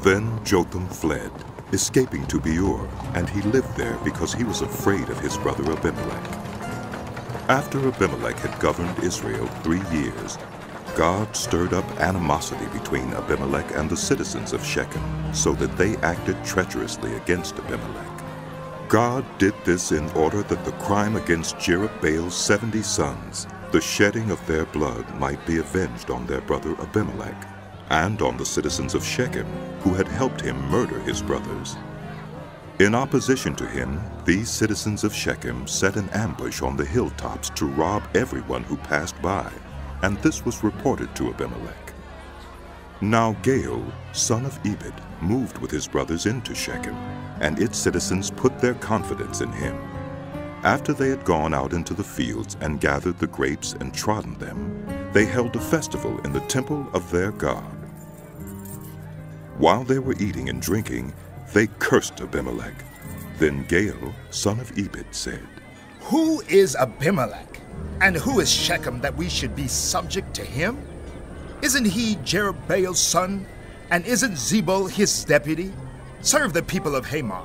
Then Jotham fled, escaping to Beor, and he lived there because he was afraid of his brother Abimelech. After Abimelech had governed Israel 3 years, God stirred up animosity between Abimelech and the citizens of Shechem, so that they acted treacherously against Abimelech. God did this in order that the crime against Jerubbaal's 70 sons, the shedding of their blood, might be avenged on their brother Abimelech, and on the citizens of Shechem, who had helped him murder his brothers. In opposition to him, these citizens of Shechem set an ambush on the hilltops to rob everyone who passed by, and this was reported to Abimelech. Now Gaal, son of Ebed, moved with his brothers into Shechem, and its citizens put their confidence in him. After they had gone out into the fields and gathered the grapes and trodden them, they held a festival in the temple of their God. While they were eating and drinking, they cursed Abimelech. Then Gaal, son of Ebed, said, "Who is Abimelech, and who is Shechem that we should be subject to him? Isn't he Jerubbaal's son, and isn't Zebul his deputy? Serve the people of Hamor,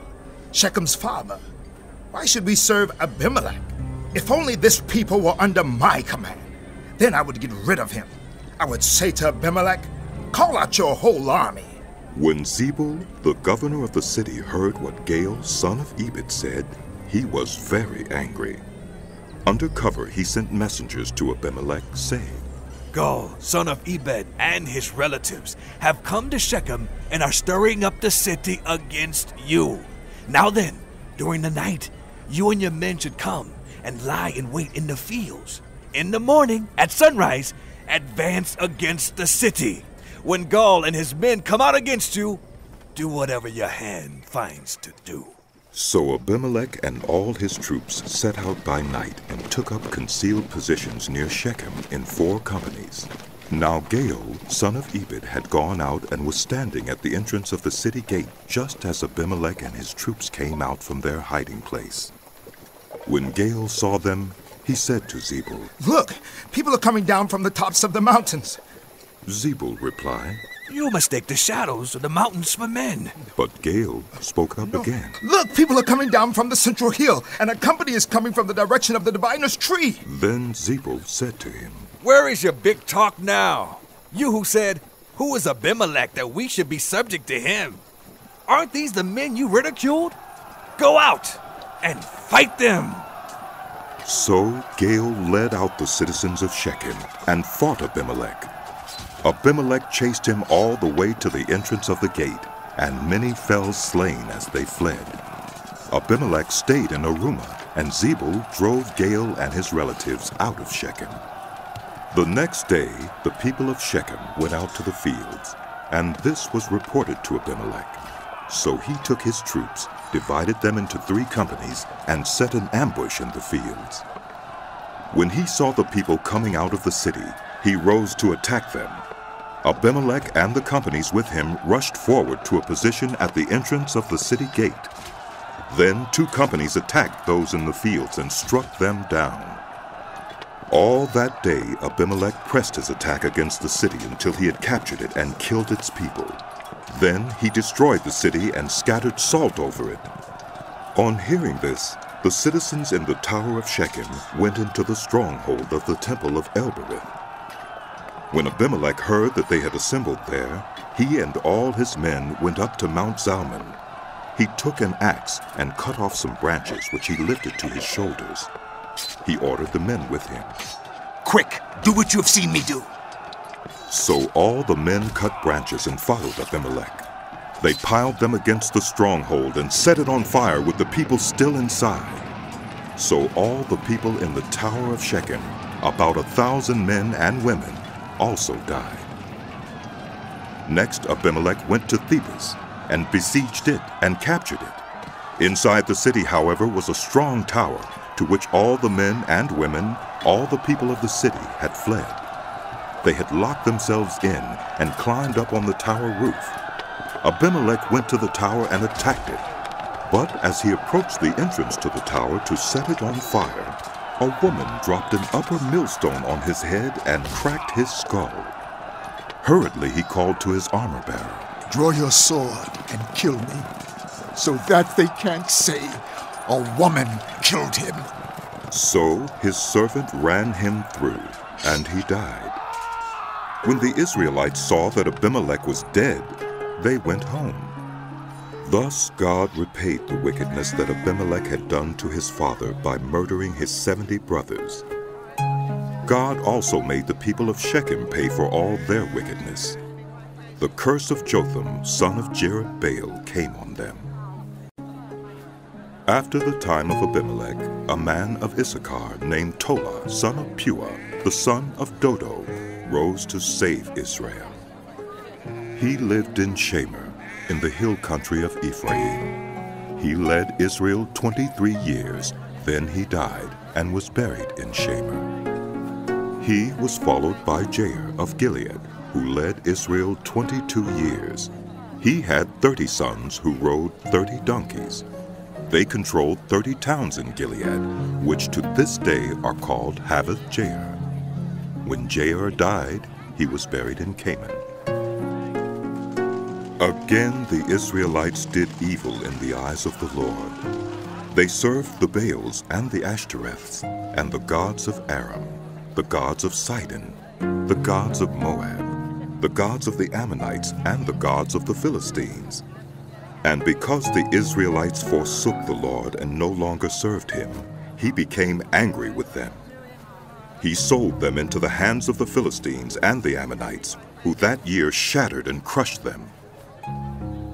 Shechem's father. Why should we serve Abimelech? If only this people were under my command, then I would get rid of him. I would say to Abimelech, call out your whole army." When Zebul, the governor of the city, heard what Gaal, son of Ebed, said, he was very angry. Under cover, he sent messengers to Abimelech, saying, Gaal, son of Ebed, and his relatives have come to Shechem and are stirring up the city against you. Now then, during the night, you and your men should come and lie in wait in the fields. In the morning, at sunrise, advance against the city. When Gaal and his men come out against you, do whatever your hand finds to do. So Abimelech and all his troops set out by night and took up concealed positions near Shechem in 4 companies. Now Gaal, son of Ebed, had gone out and was standing at the entrance of the city gate just as Abimelech and his troops came out from their hiding place. When Gaal saw them, he said to Zebul, "Look, people are coming down from the tops of the mountains." Zebul replied, "You mistake the shadows of the mountains for men." But Gaal spoke up again. "Look, people are coming down from the central hill, and a company is coming from the direction of the diviner's tree." Then Zebul said to him, "Where is your big talk now? You who said, 'Who is Abimelech that we should be subject to him?' Aren't these the men you ridiculed? Go out and fight them." So Gaal led out the citizens of Shechem and fought Abimelech. Abimelech chased him all the way to the entrance of the gate, and many fell slain as they fled. Abimelech stayed in Arumah, and Zebul drove Gaal and his relatives out of Shechem. The next day, the people of Shechem went out to the fields, and this was reported to Abimelech. So he took his troops, divided them into 3 companies, and set an ambush in the fields. When he saw the people coming out of the city, he rose to attack them. Abimelech and the companies with him rushed forward to a position at the entrance of the city gate. Then 2 companies attacked those in the fields and struck them down. All that day, Abimelech pressed his attack against the city until he had captured it and killed its people. Then he destroyed the city and scattered salt over it. On hearing this, the citizens in the Tower of Shechem went into the stronghold of the temple of Elbereth. When Abimelech heard that they had assembled there, he and all his men went up to Mount Zalmon. He took an axe and cut off some branches which he lifted to his shoulders. He ordered the men with him. Quick, do what you have seen me do. So all the men cut branches and followed Abimelech. They piled them against the stronghold and set it on fire with the people still inside. So all the people in the tower of Shechem, about 1,000 men and women, also died. Next, Abimelech went to Thebes and besieged it and captured it. Inside the city, however, was a strong tower to which all the men and women, all the people of the city, had fled. They had locked themselves in and climbed up on the tower roof. Abimelech went to the tower and attacked it. But as he approached the entrance to the tower to set it on fire, a woman dropped an upper millstone on his head and cracked his skull. Hurriedly he called to his armor-bearer. Draw your sword and kill me, so that they can't say a woman killed him. So his servant ran him through, and he died. When the Israelites saw that Abimelech was dead, they went home. Thus God repaid the wickedness that Abimelech had done to his father by murdering his 70 brothers. God also made the people of Shechem pay for all their wickedness. The curse of Jotham, son of Jerubbaal, came on them. After the time of Abimelech, a man of Issachar named Tola, son of Puah, the son of Dodo, rose to save Israel. He lived in Shamer, in the hill country of Ephraim. He led Israel 23 years, then he died and was buried in Shamer. He was followed by Jair of Gilead, who led Israel 22 years. He had 30 sons who rode 30 donkeys. They controlled 30 towns in Gilead, which to this day are called Havoth Jair. When Jair died, he was buried in Canaan. Again the Israelites did evil in the eyes of the Lord. They served the Baals and the Ashtoreths, and the gods of Aram, the gods of Sidon, the gods of Moab, the gods of the Ammonites, and the gods of the Philistines. And because the Israelites forsook the Lord and no longer served him, he became angry with them. He sold them into the hands of the Philistines and the Ammonites, who that year shattered and crushed them.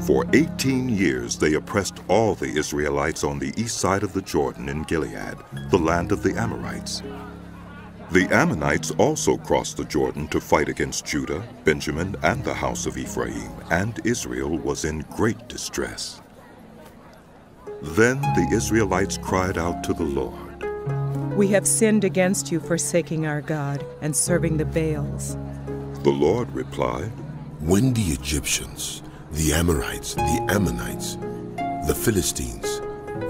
For 18 years they oppressed all the Israelites on the east side of the Jordan in Gilead, the land of the Amorites. The Ammonites also crossed the Jordan to fight against Judah, Benjamin, and the house of Ephraim, and Israel was in great distress. Then the Israelites cried out to the Lord. We have sinned against you, forsaking our God and serving the Baals. The Lord replied, When the Egyptians, the Amorites, the Ammonites, the Philistines,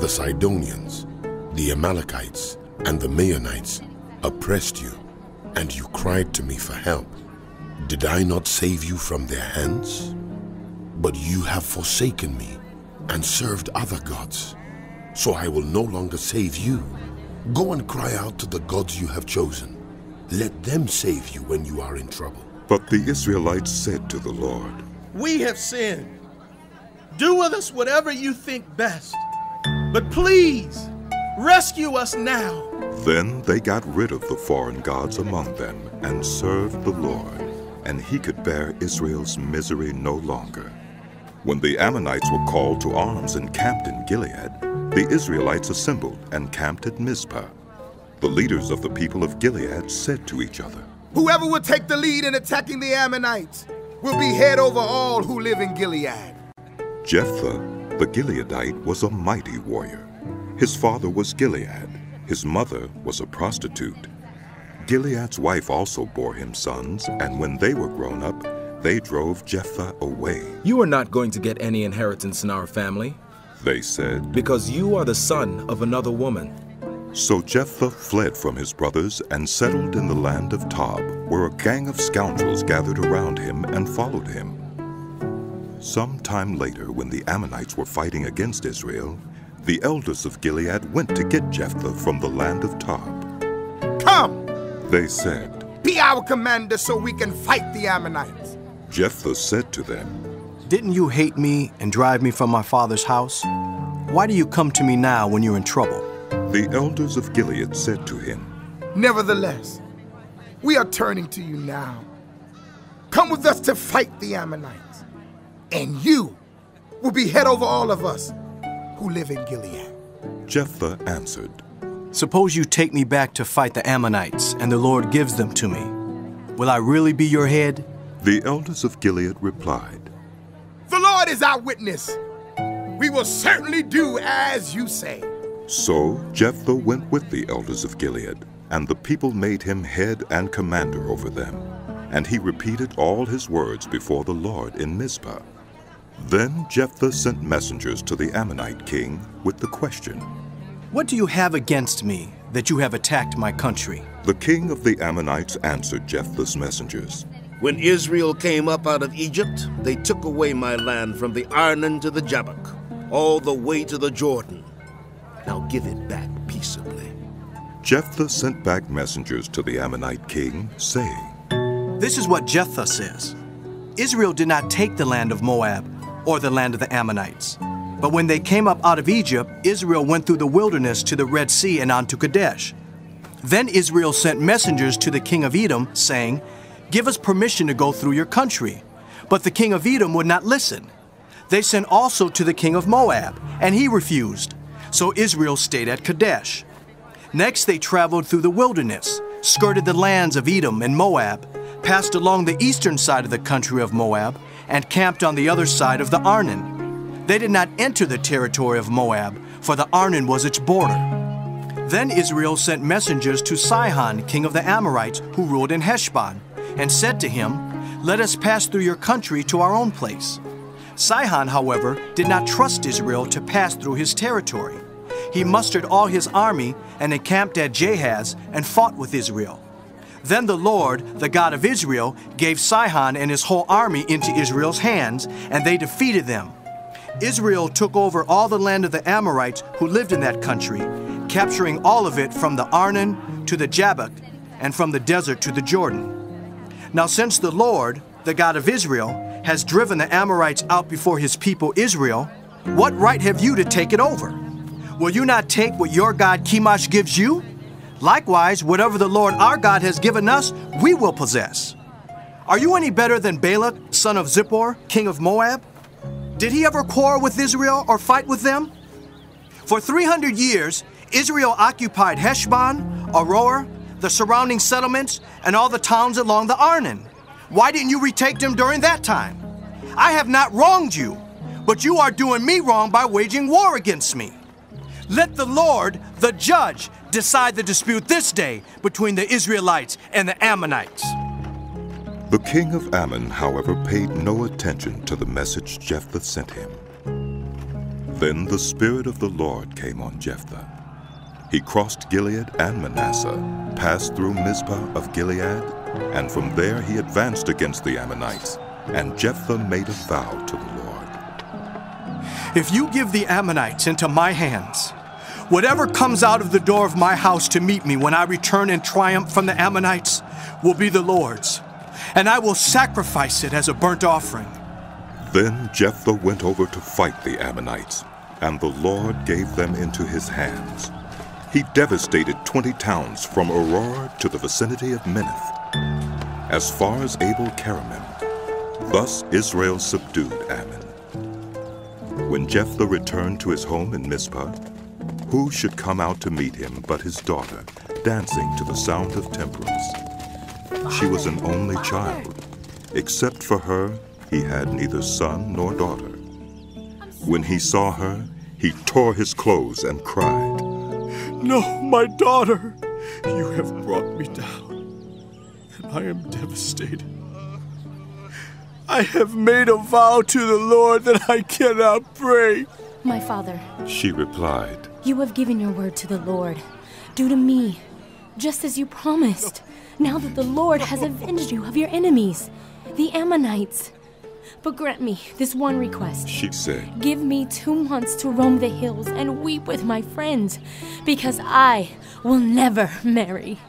the Sidonians, the Amalekites, and the Maonites oppressed you, and you cried to me for help, did I not save you from their hands? But you have forsaken me and served other gods, so I will no longer save you. Go and cry out to the gods you have chosen. Let them save you when you are in trouble. But the Israelites said to the Lord, We have sinned. Do with us whatever you think best. But please, rescue us now. Then they got rid of the foreign gods among them and served the Lord, and he could bear Israel's misery no longer. When the Ammonites were called to arms and camped in Gilead, the Israelites assembled and camped at Mizpah. The leaders of the people of Gilead said to each other, Whoever will take the lead in attacking the Ammonites will be head over all who live in Gilead. Jephthah, the Gileadite, was a mighty warrior. His father was Gilead. His mother was a prostitute. Gilead's wife also bore him sons, and when they were grown up, they drove Jephthah away. You are not going to get any inheritance in our family, they said, because you are the son of another woman. So Jephthah fled from his brothers and settled in the land of Tob, where a gang of scoundrels gathered around him and followed him. Some time later, when the Ammonites were fighting against Israel, the elders of Gilead went to get Jephthah from the land of Tob. Come, they said, be our commander so we can fight the Ammonites. Jephthah said to them, "Didn't you hate me and drive me from my father's house? Why do you come to me now when you're in trouble?" The elders of Gilead said to him, "Nevertheless, we are turning to you now. Come with us to fight the Ammonites, and you will be head over all of us who live in Gilead." Jephthah answered, "Suppose you take me back to fight the Ammonites, and the Lord gives them to me. Will I really be your head?" The elders of Gilead replied, "The Lord is our witness. We will certainly do as you say." So Jephthah went with the elders of Gilead, and the people made him head and commander over them. And he repeated all his words before the Lord in Mizpah. Then Jephthah sent messengers to the Ammonite king with the question, "What do you have against me that you have attacked my country?" The king of the Ammonites answered Jephthah's messengers, "When Israel came up out of Egypt, they took away my land from the Arnon to the Jabbok, all the way to the Jordan. Now give it back peaceably." Jephthah sent back messengers to the Ammonite king, saying, "This is what Jephthah says. Israel did not take the land of Moab or the land of the Ammonites. But when they came up out of Egypt, Israel went through the wilderness to the Red Sea and on to Kadesh. Then Israel sent messengers to the king of Edom, saying, 'Give us permission to go through your country.' But the king of Edom would not listen. They sent also to the king of Moab, and he refused. So Israel stayed at Kadesh. Next they traveled through the wilderness, skirted the lands of Edom and Moab, passed along the eastern side of the country of Moab, and camped on the other side of the Arnon. They did not enter the territory of Moab, for the Arnon was its border. Then Israel sent messengers to Sihon, king of the Amorites, who ruled in Heshbon, and said to him, 'Let us pass through your country to our own place.' Sihon, however, did not trust Israel to pass through his territory. He mustered all his army and encamped at Jahaz and fought with Israel. Then the Lord, the God of Israel, gave Sihon and his whole army into Israel's hands, and they defeated them. Israel took over all the land of the Amorites who lived in that country, capturing all of it from the Arnon to the Jabbok, and from the desert to the Jordan. Now since the Lord, the God of Israel, has driven the Amorites out before his people Israel, what right have you to take it over? Will you not take what your God Chemosh gives you? Likewise, whatever the Lord our God has given us, we will possess. Are you any better than Balak, son of Zippor, king of Moab? Did he ever quarrel with Israel or fight with them? For 300 years, Israel occupied Heshbon, Aroer, the surrounding settlements, and all the towns along the Arnon. Why didn't you retake them during that time? I have not wronged you, but you are doing me wrong by waging war against me. Let the Lord, the judge, decide the dispute this day between the Israelites and the Ammonites." The king of Ammon, however, paid no attention to the message Jephthah sent him. Then the Spirit of the Lord came on Jephthah. He crossed Gilead and Manasseh, passed through Mizpah of Gilead, and from there he advanced against the Ammonites, and Jephthah made a vow to the Lord. "If you give the Ammonites into my hands, whatever comes out of the door of my house to meet me when I return in triumph from the Ammonites will be the Lord's, and I will sacrifice it as a burnt offering." Then Jephthah went over to fight the Ammonites, and the Lord gave them into his hands. He devastated 20 towns from Aurora to the vicinity of Minnith, as far as Abel-Keramim. Thus Israel subdued Ammon. When Jephthah returned to his home in Mizpah, who should come out to meet him but his daughter, dancing to the sound of timbrels? She was an only child. Except for her, he had neither son nor daughter. When he saw her, he tore his clothes and cried, "No, my daughter, you have brought me down, and I am devastated. I have made a vow to the Lord that I cannot break." "My father," she replied, "you have given your word to the Lord. Do to me, just as you promised, now that the Lord has avenged you of your enemies, the Ammonites. But grant me this one request," she said. "Give me 2 months to roam the hills and weep with my friends, because I will never marry."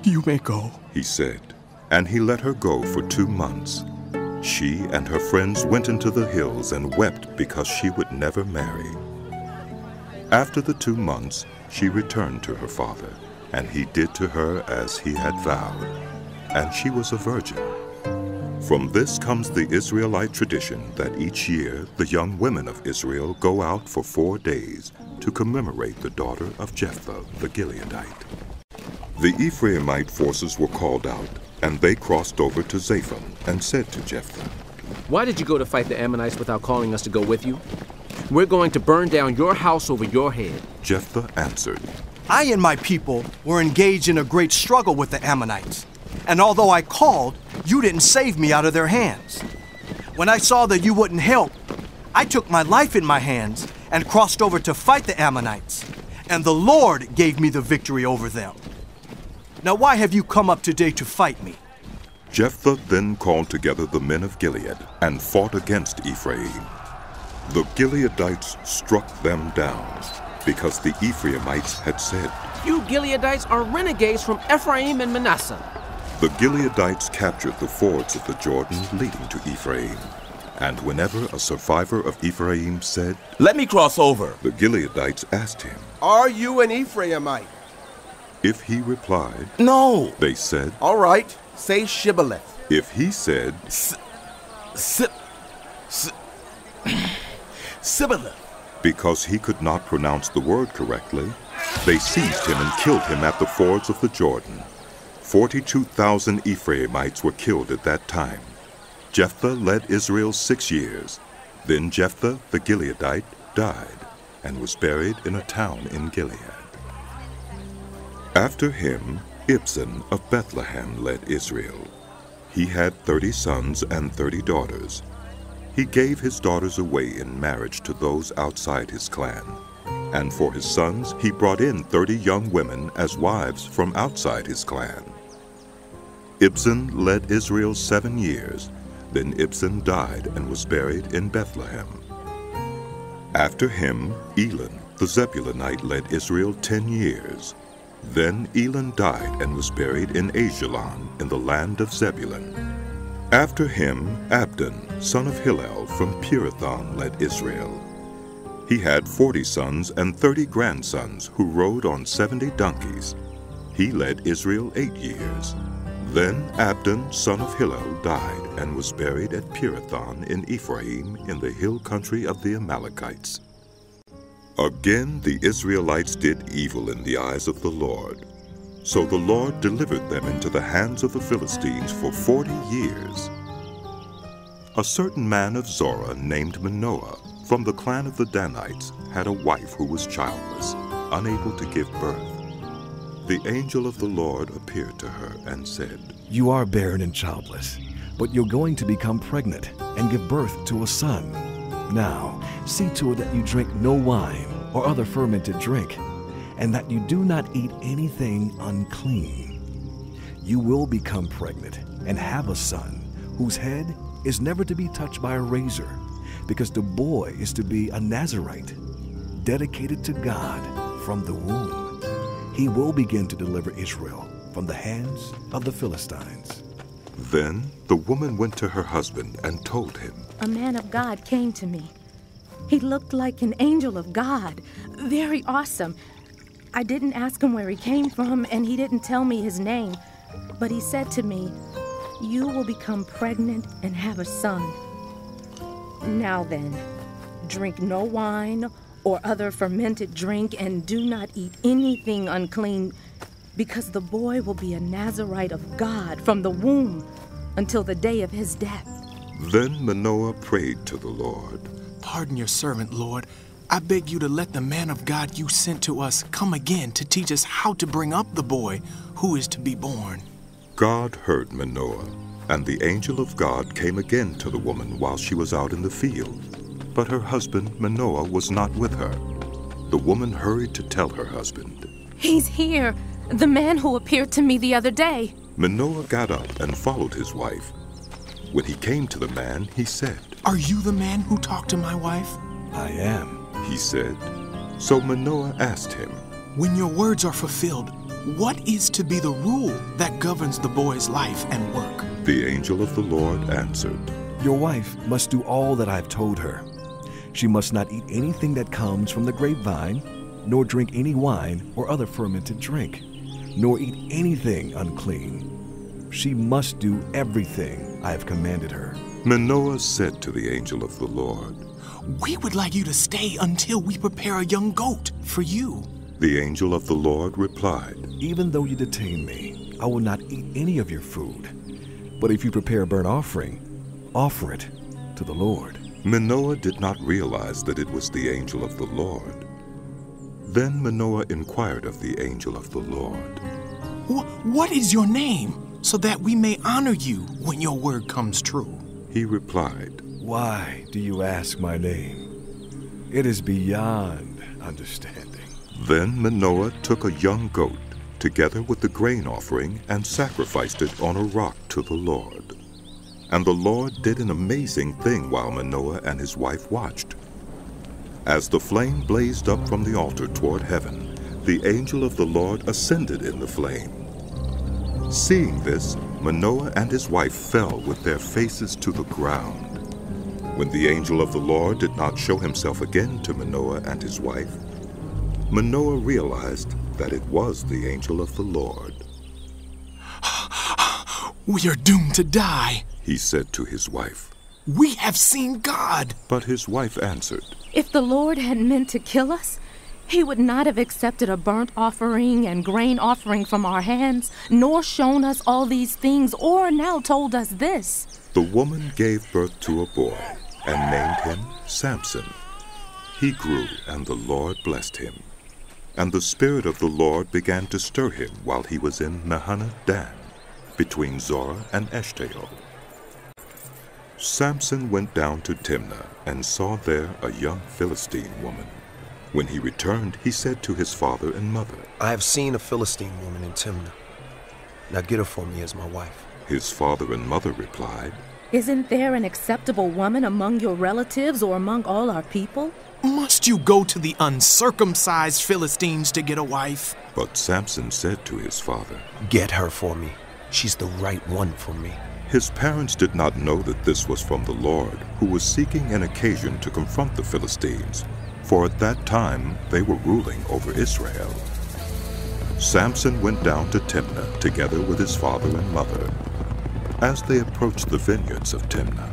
"You may go," he said, and he let her go for 2 months. She and her friends went into the hills and wept because she would never marry. After the 2 months, she returned to her father, and he did to her as he had vowed, and she was a virgin. From this comes the Israelite tradition that each year the young women of Israel go out for 4 days to commemorate the daughter of Jephthah the Gileadite. The Ephraimite forces were called out, and they crossed over to Zaphon and said to Jephthah, "Why did you go to fight the Ammonites without calling us to go with you? We're going to burn down your house over your head." Jephthah answered, "I and my people were engaged in a great struggle with the Ammonites, and although I called, you didn't save me out of their hands. When I saw that you wouldn't help, I took my life in my hands and crossed over to fight the Ammonites, and the Lord gave me the victory over them. Now why have you come up today to fight me?" Jephthah then called together the men of Gilead and fought against Ephraim. The Gileadites struck them down because the Ephraimites had said, "You Gileadites are renegades from Ephraim and Manasseh." The Gileadites captured the fords of the Jordan leading to Ephraim. And whenever a survivor of Ephraim said, "Let me cross over," the Gileadites asked him, "Are you an Ephraimite?" If he replied, "No," they said, "All right, say Shibboleth." If he said, Sibboleth, because he could not pronounce the word correctly, they seized him and killed him at the fords of the Jordan. 42,000 Ephraimites were killed at that time. Jephthah led Israel 6 years. Then Jephthah the Gileadite died and was buried in a town in Gilead. After him, Ibzan of Bethlehem led Israel. He had 30 sons and 30 daughters. He gave his daughters away in marriage to those outside his clan. And for his sons, he brought in 30 young women as wives from outside his clan. Ibzan led Israel 7 years. Then Ibzan died and was buried in Bethlehem. After him, Elon the Zebulunite led Israel 10 years. Then Elon died and was buried in Ajalon in the land of Zebulun. After him, Abdon, son of Hillel from Pirathon, led Israel. He had 40 sons and 30 grandsons who rode on 70 donkeys. He led Israel 8 years. Then Abdon, son of Hillel, died and was buried at Pirathon in Ephraim in the hill country of the Amalekites. Again the Israelites did evil in the eyes of the Lord. So the Lord delivered them into the hands of the Philistines for 40 years. A certain man of Zorah named Manoah, from the clan of the Danites, had a wife who was childless, unable to give birth. The angel of the Lord appeared to her and said, "You are barren and childless, but you're going to become pregnant and give birth to a son. Now, see to it that you drink no wine or other fermented drink, and that you do not eat anything unclean. You will become pregnant and have a son whose head is never to be touched by a razor, because the boy is to be a Nazirite, dedicated to God from the womb. He will begin to deliver Israel from the hands of the Philistines." Then the woman went to her husband and told him, "A man of God came to me. He looked like an angel of God, very awesome. I didn't ask him where he came from, and he didn't tell me his name. But he said to me, 'You will become pregnant and have a son. Now then, drink no wine or other fermented drink, and do not eat anything unclean, because the boy will be a Nazirite of God from the womb until the day of his death.'" Then Manoah prayed to the Lord, "Pardon your servant, Lord. I beg you to let the man of God you sent to us come again to teach us how to bring up the boy who is to be born." God heard Manoah, and the angel of God came again to the woman while she was out in the field. But her husband Manoah was not with her. The woman hurried to tell her husband, "He's here, the man who appeared to me the other day." Manoah got up and followed his wife. When he came to the man, he said, "Are you the man who talked to my wife?" "I am," he said. So Manoah asked him, "When your words are fulfilled, what is to be the rule that governs the boy's life and work?" The angel of the Lord answered, Your wife must do all that I've told her. She must not eat anything that comes from the grapevine, nor drink any wine or other fermented drink, nor eat anything unclean. She must do everything I have commanded her. Manoah said to the angel of the Lord, We would like you to stay until we prepare a young goat for you. The angel of the Lord replied, Even though you detain me, I will not eat any of your food. But if you prepare a burnt offering, offer it to the Lord. Manoah did not realize that it was the angel of the Lord. Then Manoah inquired of the angel of the Lord, What is your name, so that we may honor you when your word comes true? He replied, Why do you ask my name? It is beyond understanding. Then Manoah took a young goat, together with the grain offering, and sacrificed it on a rock to the Lord. And the Lord did an amazing thing while Manoah and his wife watched. As the flame blazed up from the altar toward heaven, the angel of the Lord ascended in the flame. Seeing this, Manoah and his wife fell with their faces to the ground. When the angel of the Lord did not show himself again to Manoah and his wife, Manoah realized that it was the angel of the Lord. We are doomed to die, he said to his wife. We have seen God. But his wife answered, If the Lord had meant to kill us, he would not have accepted a burnt offering and grain offering from our hands, nor shown us all these things, or now told us this. The woman gave birth to a boy and named him Samson. He grew, and the Lord blessed him. And the Spirit of the Lord began to stir him while he was in Mahaneh-dan, between Zorah and Eshtaol. Samson went down to Timnah and saw there a young Philistine woman. When he returned, he said to his father and mother, I have seen a Philistine woman in Timnah. Now get her for me as my wife. His father and mother replied, Isn't there an acceptable woman among your relatives or among all our people? Must you go to the uncircumcised Philistines to get a wife? But Samson said to his father, Get her for me. She's the right one for me. His parents did not know that this was from the Lord, who was seeking an occasion to confront the Philistines, for at that time they were ruling over Israel. Samson went down to Timnah together with his father and mother. As they approached the vineyards of Timnah,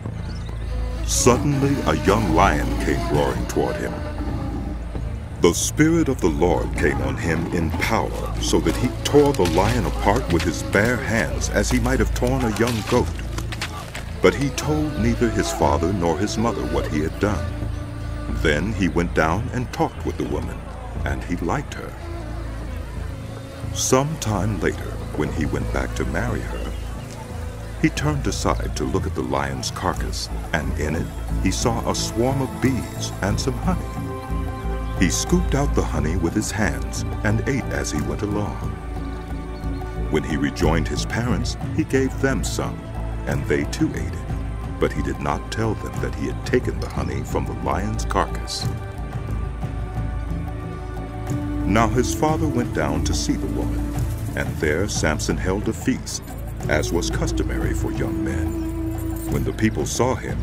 suddenly a young lion came roaring toward him. The Spirit of the Lord came on him in power, so that he tore the lion apart with his bare hands, as he might have torn a young goat. But he told neither his father nor his mother what he had done. Then he went down and talked with the woman, and he liked her. Some time later, when he went back to marry her, he turned aside to look at the lion's carcass, and in it he saw a swarm of bees and some honey. He scooped out the honey with his hands and ate as he went along. When he rejoined his parents, he gave them some, and they too ate it. But he did not tell them that he had taken the honey from the lion's carcass. Now his father went down to see the woman, and there Samson held a feast, as was customary for young men. When the people saw him,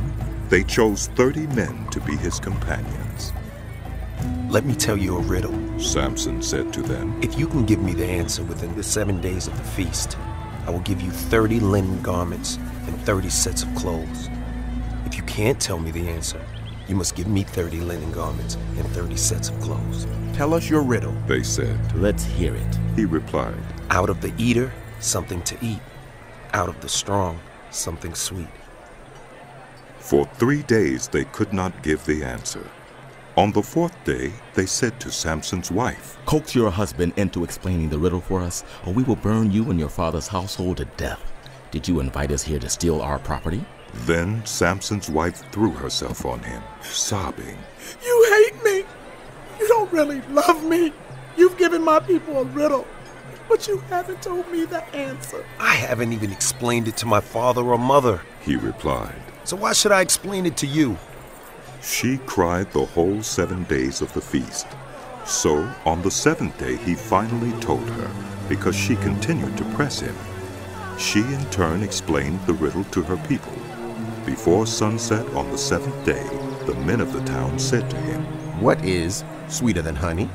they chose 30 men to be his companions. Let me tell you a riddle, Samson said to them. If you can give me the answer within the 7 days of the feast, I will give you 30 linen garments and 30 sets of clothes. If you can't tell me the answer, you must give me 30 linen garments and 30 sets of clothes. Tell us your riddle, they said. Let's hear it. He replied, Out of the eater, something to eat. Out of the strong, something sweet. For 3 days they could not give the answer. On the 4th day, they said to Samson's wife, Coax your husband into explaining the riddle for us, or we will burn you and your father's household to death. Did you invite us here to steal our property? Then Samson's wife threw herself on him, sobbing. You hate me. You don't really love me. You've given my people a riddle, but you haven't told me the answer. I haven't even explained it to my father or mother, he replied. So why should I explain it to you? She cried the whole 7 days of the feast. So on the 7th day he finally told her, because she continued to press him. She in turn explained the riddle to her people. Before sunset on the 7th day, the men of the town said to him, "What is sweeter than honey?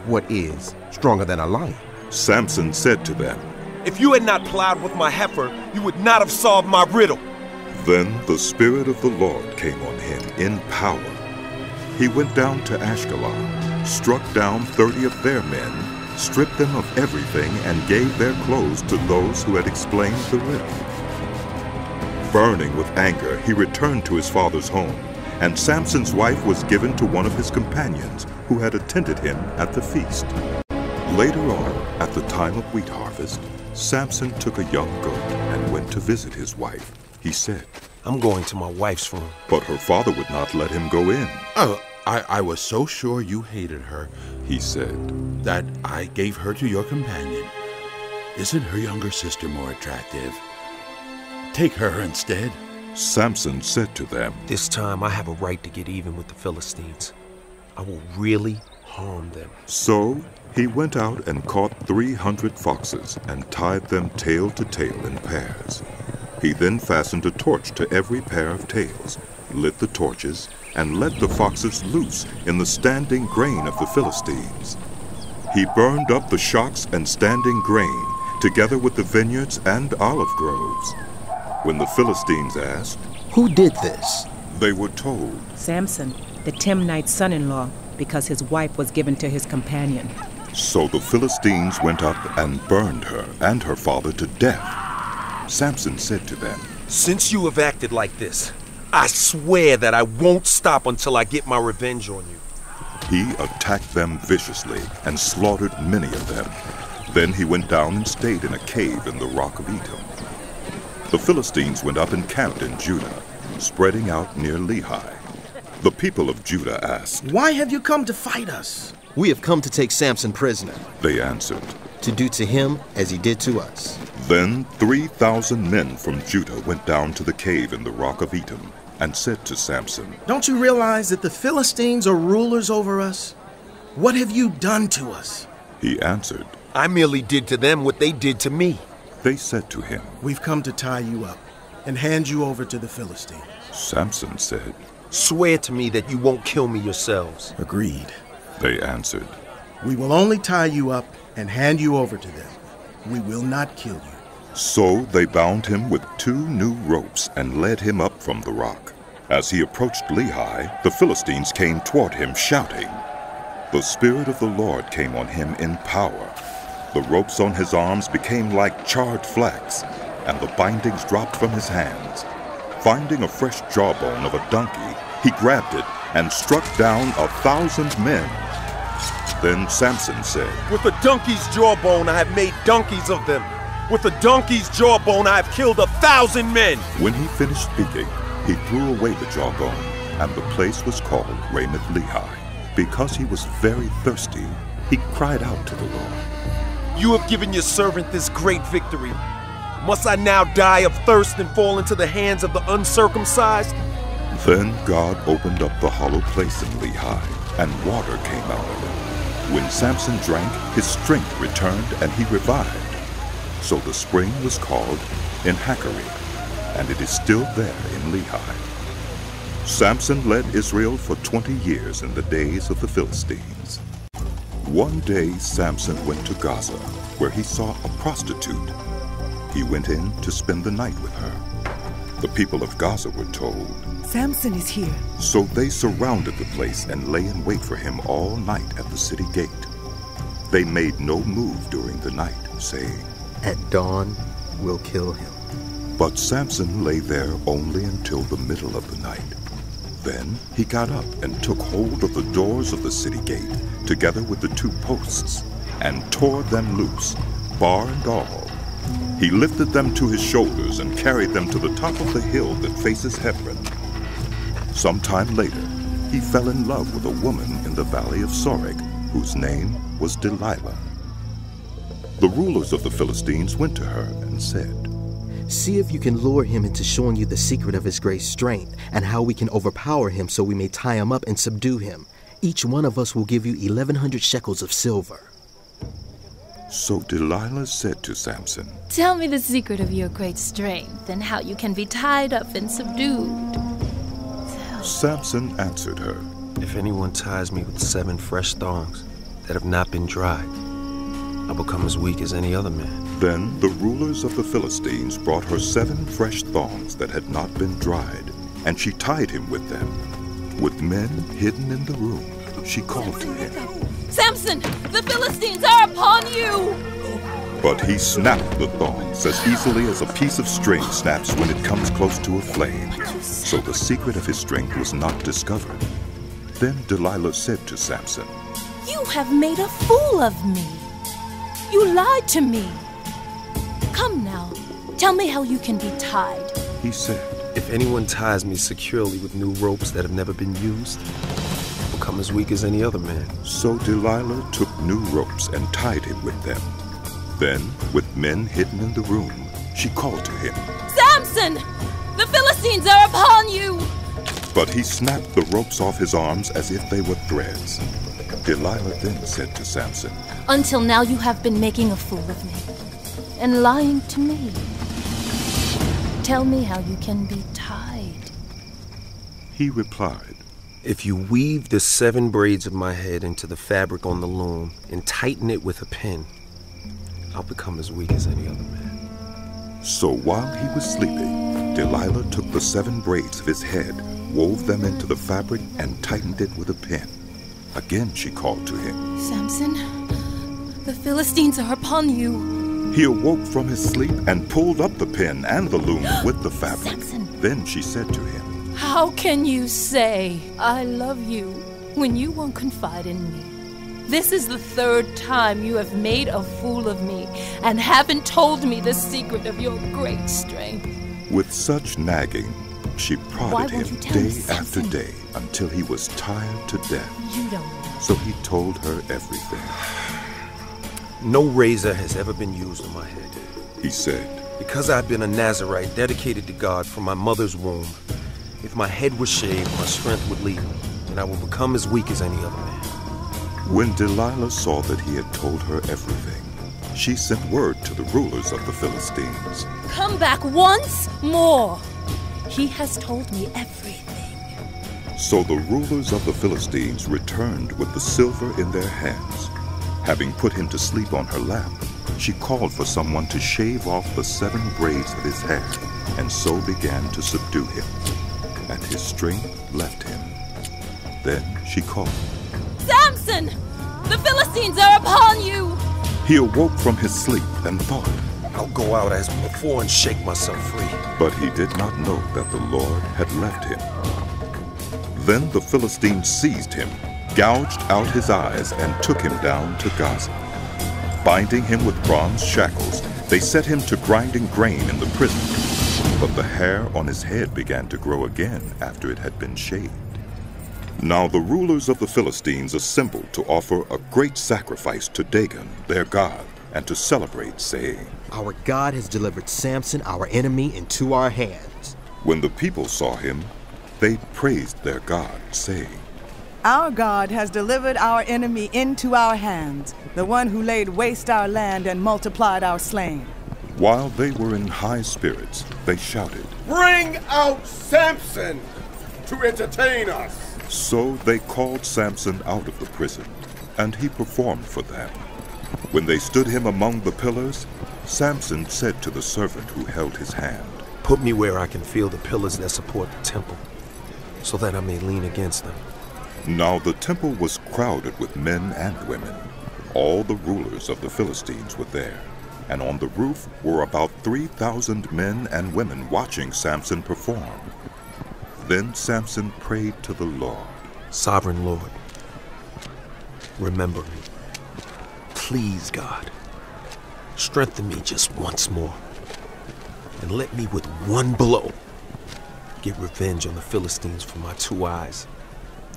What is stronger than a lion?" Samson said to them, "If you had not plowed with my heifer, you would not have solved my riddle." Then the Spirit of the Lord came on him in power. He went down to Ashkelon, struck down 30 of their men, stripped them of everything, and gave their clothes to those who had explained the riddle. Burning with anger, he returned to his father's home, and Samson's wife was given to one of his companions who had attended him at the feast. Later on, at the time of wheat harvest, Samson took a young goat and went to visit his wife. He said, "I'm going to my wife's room." But her father would not let him go in. I was so sure you hated her, he said, that I gave her to your companion. Isn't her younger sister more attractive? Take her instead. Samson said to them, "This time I have a right to get even with the Philistines. I will really harm them." So he went out and caught 300 foxes and tied them tail to tail in pairs. He then fastened a torch to every pair of tails, lit the torches, and let the foxes loose in the standing grain of the Philistines. He burned up the shocks and standing grain, together with the vineyards and olive groves. When the Philistines asked, "Who did this?" they were told, "Samson, the Timnite's son-in-law, because his wife was given to his companion." So the Philistines went up and burned her and her father to death. Samson said to them, "Since you have acted like this, I swear that I won't stop until I get my revenge on you." He attacked them viciously and slaughtered many of them. Then he went down and stayed in a cave in the rock of Etam. The Philistines went up and camped in Judah, spreading out near Lehi. The people of Judah asked, "Why have you come to fight us?" "We have come to take Samson prisoner," they answered, "to do to him as he did to us." Then 3,000 men from Judah went down to the cave in the rock of Etam and said to Samson, "Don't you realize that the Philistines are rulers over us? What have you done to us?" He answered, "I merely did to them what they did to me." They said to him, "We've come to tie you up and hand you over to the Philistines." Samson said, "Swear to me that you won't kill me yourselves." "Agreed." They answered, "We will only tie you up and hand you over to them. We will not kill you." So they bound him with 2 new ropes and led him up from the rock. As he approached Lehi, the Philistines came toward him shouting. The Spirit of the Lord came on him in power. The ropes on his arms became like charred flax, and the bindings dropped from his hands. Finding a fresh jawbone of a donkey, he grabbed it and struck down 1,000 men. Then Samson said, "With a donkey's jawbone I have made donkeys of them. With a donkey's jawbone I have killed 1,000 men." When he finished speaking, he threw away the jawbone, and the place was called Ramoth Lehi. Because he was very thirsty, he cried out to the Lord, "You have given your servant this great victory. Must I now die of thirst and fall into the hands of the uncircumcised?" Then God opened up the hollow place in Lehi, and water came out of it. When Samson drank, his strength returned, and he revived. So the spring was called En-Hakkore, and it is still there in Lehi. Samson led Israel for 20 years in the days of the Philistines. One day Samson went to Gaza, where he saw a prostitute. He went in to spend the night with her. The people of Gaza were told, "Samson is here." So they surrounded the place and lay in wait for him all night at the city gate. They made no move during the night, saying, "At dawn, we'll kill him." But Samson lay there only until the middle of the night. Then he got up and took hold of the doors of the city gate, together with the 2 posts, and tore them loose, bar and all. He lifted them to his shoulders and carried them to the top of the hill that faces Hebron. Some time later, he fell in love with a woman in the valley of Sorek, whose name was Delilah. The rulers of the Philistines went to her and said, "See if you can lure him into showing you the secret of his great strength and how we can overpower him so we may tie him up and subdue him. Each one of us will give you 1,100 shekels of silver." So Delilah said to Samson, "Tell me the secret of your great strength and how you can be tied up and subdued." Samson answered her, "If anyone ties me with 7 fresh thongs that have not been dried, I'll become as weak as any other man." Then the rulers of the Philistines brought her 7 fresh thongs that had not been dried, and she tied him with them. With men hidden in the room, she called to him. "Samson, the Philistines are upon you!" But he snapped the thongs as easily as a piece of string snaps when it comes close to a flame. So the secret of his strength was not discovered. Then Delilah said to Samson, "You have made a fool of me. You lied to me. Come now, tell me how you can be tied." He said, "If anyone ties me securely with new ropes that have never been used, I'll become as weak as any other man." So Delilah took new ropes and tied him with them. Then, with men hidden in the room, she called to him, "Samson, the Philistines are upon you!" But he snapped the ropes off his arms as if they were threads. Delilah then said to Samson, "Until now you have been making a fool of me and lying to me. Tell me how you can be tied." He replied, "If you weave the 7 braids of my head into the fabric on the loom and tighten it with a pin, I'll become as weak as any other man." So while he was sleeping, Delilah took the 7 braids of his head, wove them into the fabric, and tightened it with a pin. Again she called to him, "Samson, the Philistines are upon you." He awoke from his sleep and pulled up the pin and the loom with the fabric. Then she said to him, "How can you say, 'I love you,' when you won't confide in me? This is the 3rd time you have made a fool of me and haven't told me the secret of your great strength." With such nagging, she prodded him day after day until he was tired to death. You don't know. So he told her everything. "No razor has ever been used on my head," he said, "because I've been a Nazirite dedicated to God from my mother's womb. If my head was shaved, my strength would leave me, and I will become as weak as any other man." When Delilah saw that he had told her everything, she sent word to the rulers of the Philistines. "Come back once more. He has told me everything." So the rulers of the Philistines returned with the silver in their hands. Having put him to sleep on her lap, she called for someone to shave off the 7 braids of his hair, and so began to subdue him. And his strength left him. Then she called, "Samson, the Philistines are upon you!" He awoke from his sleep and thought, "I'll go out as before and shake myself free." But he did not know that the Lord had left him. Then the Philistines seized him, gouged out his eyes, and took him down to Gaza. Binding him with bronze shackles, they set him to grinding grain in the prison. But the hair on his head began to grow again after it had been shaved. Now the rulers of the Philistines assembled to offer a great sacrifice to Dagon, their god, and to celebrate, saying, "Our God has delivered Samson, our enemy, into our hands." When the people saw him, they praised their God, saying, "Our God has delivered our enemy into our hands, the one who laid waste our land and multiplied our slain." While they were in high spirits, they shouted, "Bring out Samson to entertain us!" So they called Samson out of the prison, and he performed for them. When they stood him among the pillars, Samson said to the servant who held his hand, "Put me where I can feel the pillars that support the temple, so that I may lean against them." Now the temple was crowded with men and women. All the rulers of the Philistines were there, and on the roof were about 3,000 men and women watching Samson perform. Then Samson prayed to the Lord, "Sovereign Lord, remember me. Please, God, strengthen me just once more, and let me with one blow get revenge on the Philistines for my 2 eyes."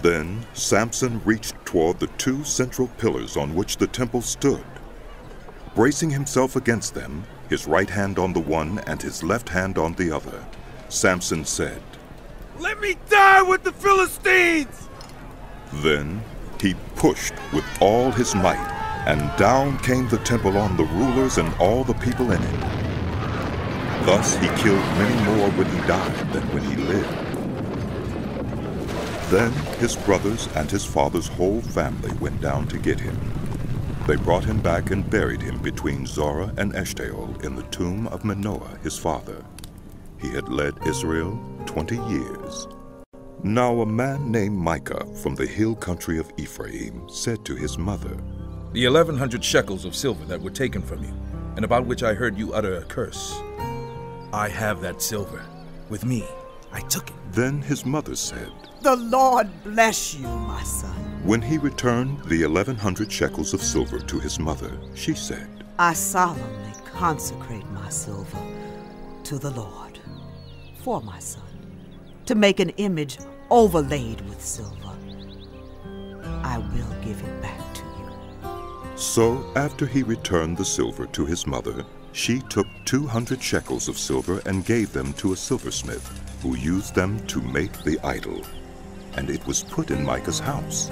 Then Samson reached toward the 2 central pillars on which the temple stood. Bracing himself against them, his right hand on the one and his left hand on the other, Samson said, "Let me die with the Philistines!" Then he pushed with all his might, And down came the temple on the rulers and all the people in it. Thus he killed many more when he died than when he lived. Then his brothers and his father's whole family went down to get him. They brought him back and buried him between Zorah and Eshtaol in the tomb of Manoah his father. He had led Israel 20 years. Now a man named Micah from the hill country of Ephraim said to his mother, "The 1,100 shekels of silver that were taken from you, and about which I heard you utter a curse, I have that silver. With me, I took it." Then his mother said, "The Lord bless you, my son." When he returned the 1,100 shekels of silver to his mother, she said, "I solemnly consecrate my silver to the Lord for my son, to make an image overlaid with silver. I will give it back to you." So after he returned the silver to his mother, she took 200 shekels of silver and gave them to a silversmith, who used them to make the idol. And it was put in Micah's house.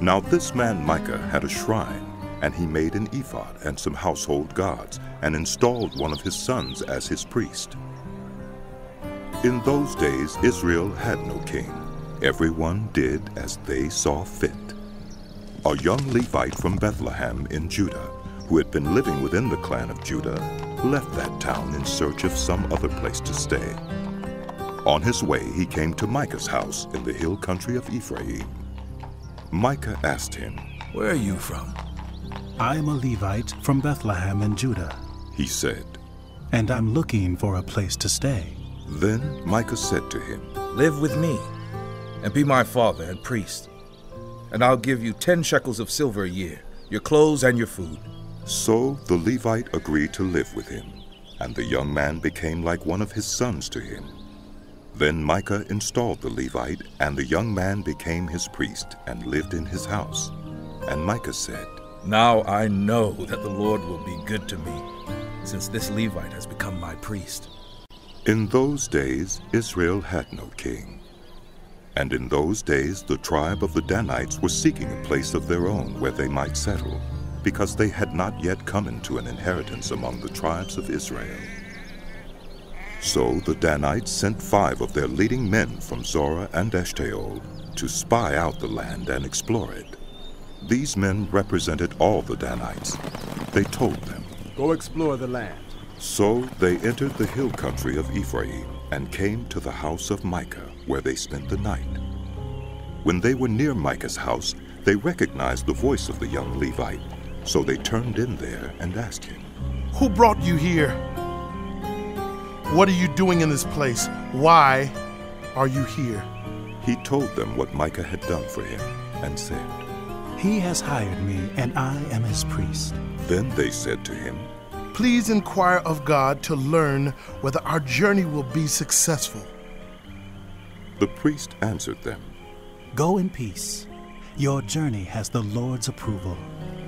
Now this man Micah had a shrine, and he made an ephod and some household gods, and installed one of his sons as his priest. In those days Israel had no king. Everyone did as they saw fit. A young Levite from Bethlehem in Judah, who had been living within the clan of Judah, left that town in search of some other place to stay. On his way, he came to Micah's house in the hill country of Ephraim. Micah asked him, "Where are you from?" "I am a Levite from Bethlehem in Judah," he said, "and I'm looking for a place to stay." Then Micah said to him, "Live with me, and be my father and priest, and I'll give you 10 shekels of silver a year, your clothes and your food." So the Levite agreed to live with him, and the young man became like one of his sons to him. Then Micah installed the Levite, and the young man became his priest and lived in his house. And Micah said, "Now I know that the Lord will be good to me, since this Levite has become my priest." In those days Israel had no king. And in those days the tribe of the Danites were seeking a place of their own where they might settle, because they had not yet come into an inheritance among the tribes of Israel. So the Danites sent 5 of their leading men from Zorah and Eshtaol to spy out the land and explore it. These men represented all the Danites. They told them, "Go explore the land." So they entered the hill country of Ephraim and came to the house of Micah, where they spent the night. When they were near Micah's house, they recognized the voice of the young Levite. So they turned in there and asked him, "Who brought you here? What are you doing in this place? Why are you here?" He told them what Micah had done for him and said, "He has hired me, and I am his priest." Then they said to him, "Please inquire of God to learn whether our journey will be successful." The priest answered them, "Go in peace. Your journey has the Lord's approval."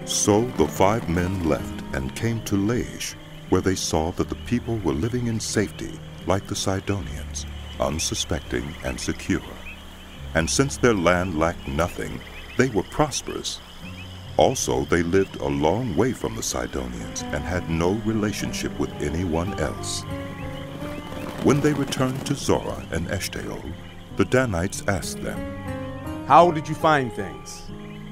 So the 5 men left and came to Laish, where they saw that the people were living in safety, like the Sidonians, unsuspecting and secure. And since their land lacked nothing, they were prosperous. Also, they lived a long way from the Sidonians and had no relationship with anyone else. When they returned to Zorah and Eshtaol, the Danites asked them, "How did you find things?"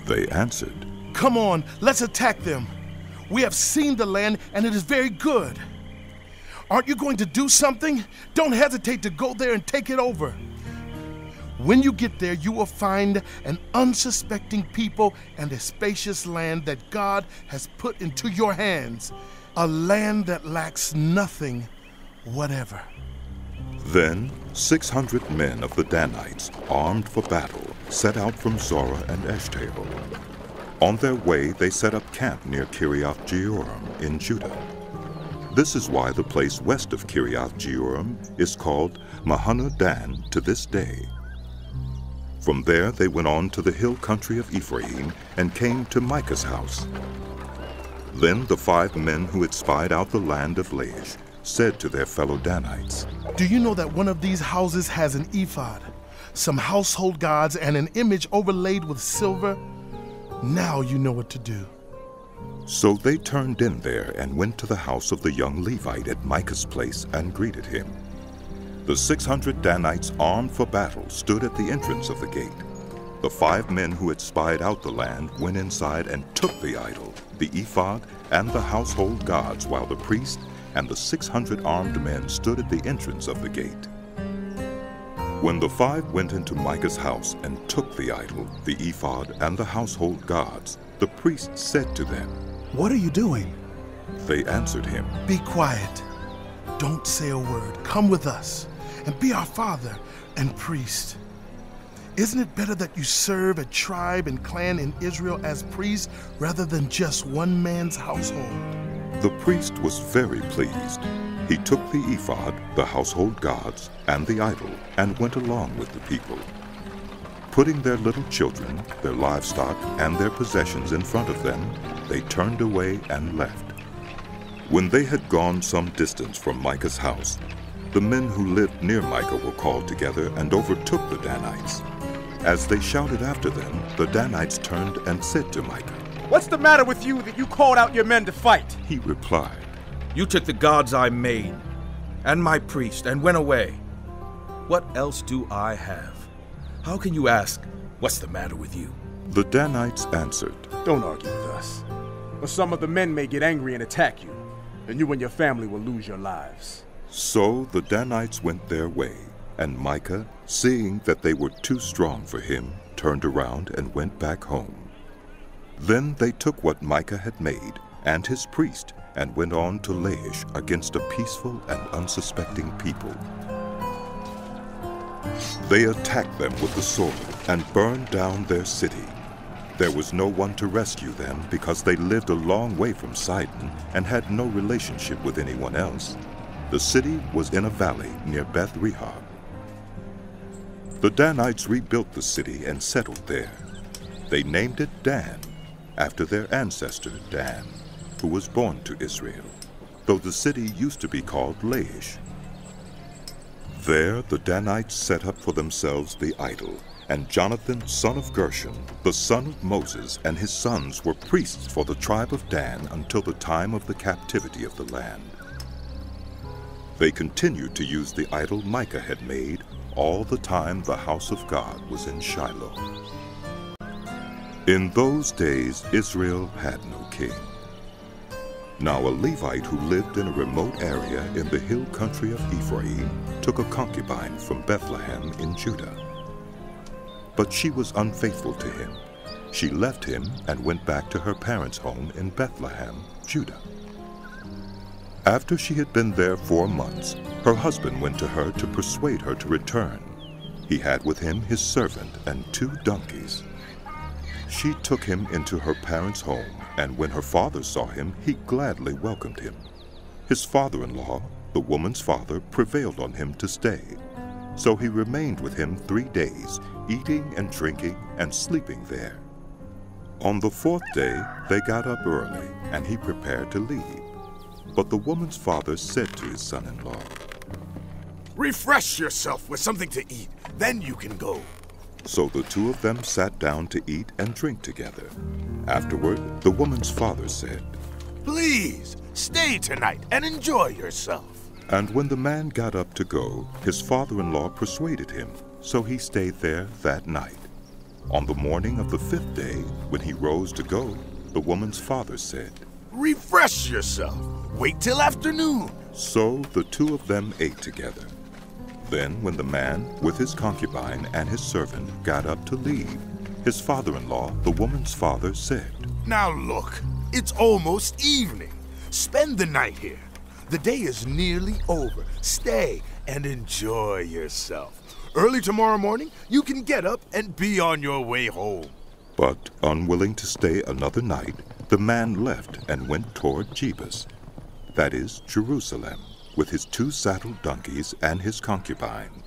They answered, "Come on, let's attack them. We have seen the land, and it is very good. Aren't you going to do something? Don't hesitate to go there and take it over. When you get there, you will find an unsuspecting people and a spacious land that God has put into your hands, a land that lacks nothing whatever." Then 600 men of the Danites, armed for battle, set out from Zorah and Eshtaol. On their way, they set up camp near Kiriath-Jearim in Judah. This is why the place west of Kiriath-Jearim is called Mahaneh Dan to this day. From there, they went on to the hill country of Ephraim and came to Micah's house. Then the 5 men who had spied out the land of Laish said to their fellow Danites, "Do you know that one of these houses has an ephod, some household gods, and an image overlaid with silver? Now you know what to do." So they turned in there and went to the house of the young Levite at Micah's place and greeted him. The 600 Danites armed for battle stood at the entrance of the gate. The 5 men who had spied out the land went inside and took the idol, the ephod, and the household gods, while the priest and the 600 armed men stood at the entrance of the gate. When the 5 went into Micah's house and took the idol, the ephod, and the household gods, the priest said to them, "What are you doing?" They answered him, "Be quiet. Don't say a word. Come with us and be our father and priest. Isn't it better that you serve a tribe and clan in Israel as priests rather than just one man's household?" The priest was very pleased. He took the ephod, the household gods, and the idol, and went along with the people. Putting their little children, their livestock, and their possessions in front of them, they turned away and left. When they had gone some distance from Micah's house, the men who lived near Micah were called together and overtook the Danites. As they shouted after them, the Danites turned and said to Micah, "What's the matter with you that you called out your men to fight?" He replied, "You took the gods I made and my priest and went away. What else do I have? How can you ask, what's the matter with you?" The Danites answered, "Don't argue with us, or some of the men may get angry and attack you, and you and your family will lose your lives." So the Danites went their way, and Micah, seeing that they were too strong for him, turned around and went back home. Then they took what Micah had made and his priest and went on to Laish against a peaceful and unsuspecting people. They attacked them with the sword and burned down their city. There was no one to rescue them because they lived a long way from Sidon and had no relationship with anyone else. The city was in a valley near Beth Rehob. The Danites rebuilt the city and settled there. They named it Dan, after their ancestor Dan, who was born to Israel, though the city used to be called Laish. There the Danites set up for themselves the idol, and Jonathan, son of Gershon, the son of Moses, and his sons were priests for the tribe of Dan until the time of the captivity of the land. They continued to use the idol Micah had made all the time the house of God was in Shiloh. In those days Israel had no king. Now a Levite who lived in a remote area in the hill country of Ephraim took a concubine from Bethlehem in Judah. But she was unfaithful to him. She left him and went back to her parents' home in Bethlehem, Judah. After she had been there 4 months, her husband went to her to persuade her to return. He had with him his servant and 2 donkeys. She took him into her parents' home, and when her father saw him, he gladly welcomed him. His father-in-law, the woman's father, prevailed on him to stay. So he remained with him 3 days, eating and drinking and sleeping there. On the 4th day, they got up early, and he prepared to leave. But the woman's father said to his son-in-law, "Refresh yourself with something to eat, then you can go." So the 2 of them sat down to eat and drink together. Afterward, the woman's father said, "Please, stay tonight and enjoy yourself." And when the man got up to go, his father-in-law persuaded him, so he stayed there that night. On the morning of the 5th day, when he rose to go, the woman's father said, "Refresh yourself. Wait till afternoon." So the 2 of them ate together. Then when the man, with his concubine and his servant, got up to leave, his father-in-law, the woman's father, said, "Now look, it's almost evening. Spend the night here. The day is nearly over. Stay and enjoy yourself. Early tomorrow morning, you can get up and be on your way home." But unwilling to stay another night, the man left and went toward Jebus, that is, Jerusalem, with his 2 saddled donkeys and his concubine.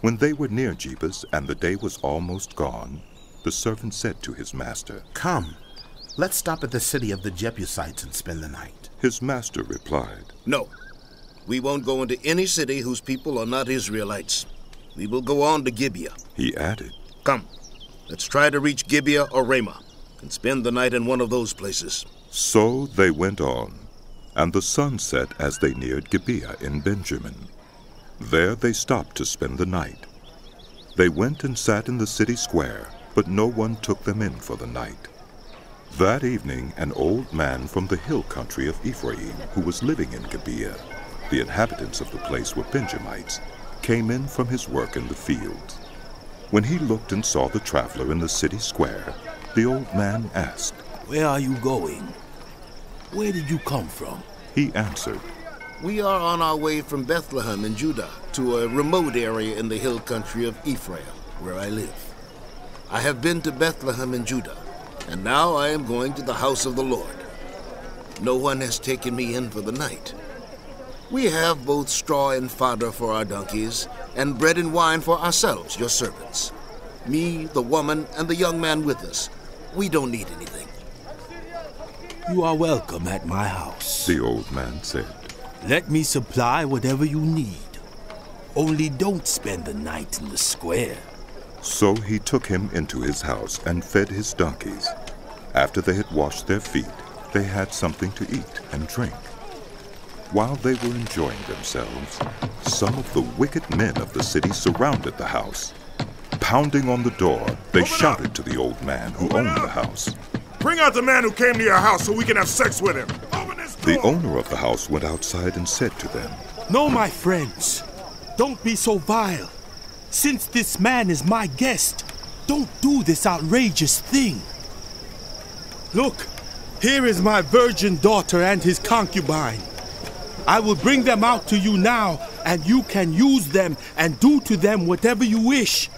When they were near Jebus and the day was almost gone, the servant said to his master, "Come, let's stop at the city of the Jebusites and spend the night." His master replied, "No, we won't go into any city whose people are not Israelites. We will go on to Gibeah." He added, "Come, let's try to reach Gibeah or Ramah." and spend the night in one of those places. So they went on, and the sun set as they neared Gibeah in Benjamin. There they stopped to spend the night. They went and sat in the city square, but no one took them in for the night. That evening an old man from the hill country of Ephraim, who was living in Gibeah, the inhabitants of the place were Benjamites, came in from his work in the fields. When he looked and saw the traveler in the city square, the old man asked, "Where are you going? Where did you come from?" He answered, "We are on our way from Bethlehem in Judah to a remote area in the hill country of Ephraim, where I live. I have been to Bethlehem in Judah, and now I am going to the house of the Lord. No one has taken me in for the night. We have both straw and fodder for our donkeys, and bread and wine for ourselves, your servants. Me, the woman, and the young man with us. We don't need anything." "You are welcome at my house," the old man said. "Let me supply whatever you need. Only don't spend the night in the square." So he took him into his house and fed his donkeys. After they had washed their feet, they had something to eat and drink. While they were enjoying themselves, some of the wicked men of the city surrounded the house. Pounding on the door, they shouted to the old man who owned the house, "Bring out the man who came to your house so we can have sex with him." The owner of the house went outside and said to them, "No, my friends, don't be so vile. Since this man is my guest, don't do this outrageous thing. Look, here is my virgin daughter and his concubine. I will bring them out to you now, and you can use them and do to them whatever you wish.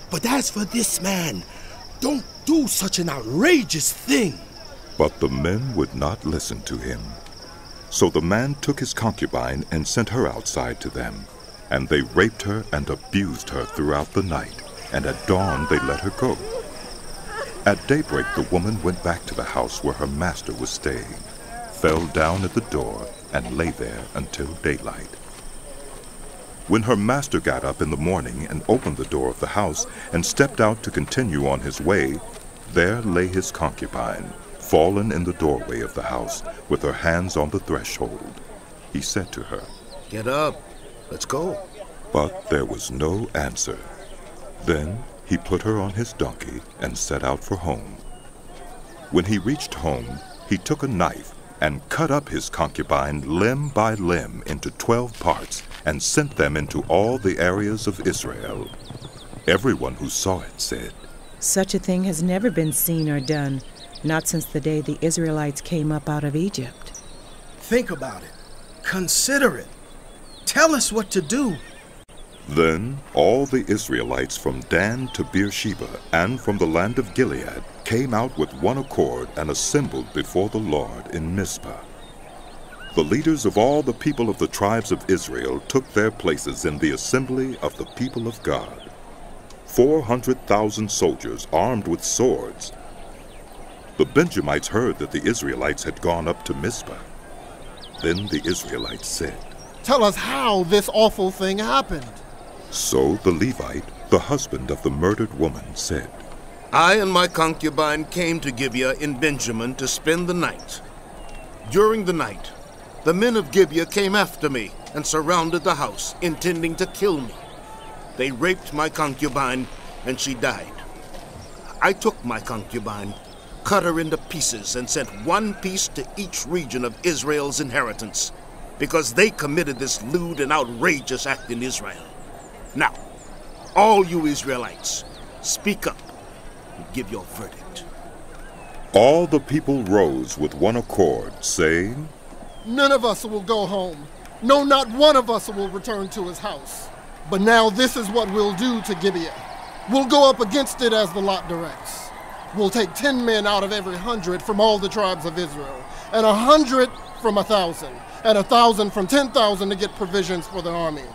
But as for this man, don't do such an outrageous thing." But the men would not listen to him. So the man took his concubine and sent her outside to them, and they raped her and abused her throughout the night, and at dawn they let her go. At daybreak the woman went back to the house where her master was staying, fell down at the door, and lay there until daylight. When her master got up in the morning and opened the door of the house and stepped out to continue on his way, there lay his concubine, fallen in the doorway of the house, with her hands on the threshold. He said to her, "Get up, let's go." But there was no answer. Then he put her on his donkey and set out for home. When he reached home, he took a knife and cut up his concubine limb by limb into 12 parts and sent them into all the areas of Israel. Everyone who saw it said, "Such a thing has never been seen or done, not since the day the Israelites came up out of Egypt." Think about it. Consider it. Tell us what to do. Then all the Israelites from Dan to Beersheba and from the land of Gilead came out with one accord and assembled before the Lord in Mizpah. The leaders of all the people of the tribes of Israel took their places in the assembly of the people of God, 400,000 soldiers armed with swords. The Benjamites heard that the Israelites had gone up to Mizpah. Then the Israelites said, "Tell us how this awful thing happened." So the Levite, the husband of the murdered woman, said, "I and my concubine came to Gibeah in Benjamin to spend the night. During the night, the men of Gibeah came after me and surrounded the house, intending to kill me. They raped my concubine, and she died. I took my concubine, cut her into pieces, and sent one piece to each region of Israel's inheritance, because they committed this lewd and outrageous act in Israel. Now, all you Israelites, speak up and give your verdict." All the people rose with one accord, saying, "None of us will go home. No, not one of us will return to his house. But now this is what we'll do to Gibeah. We'll go up against it as the lot directs. We'll take 10 men out of every 100 from all the tribes of Israel, and 100 from 1,000, and 1,000 from 10,000 to get provisions for the army.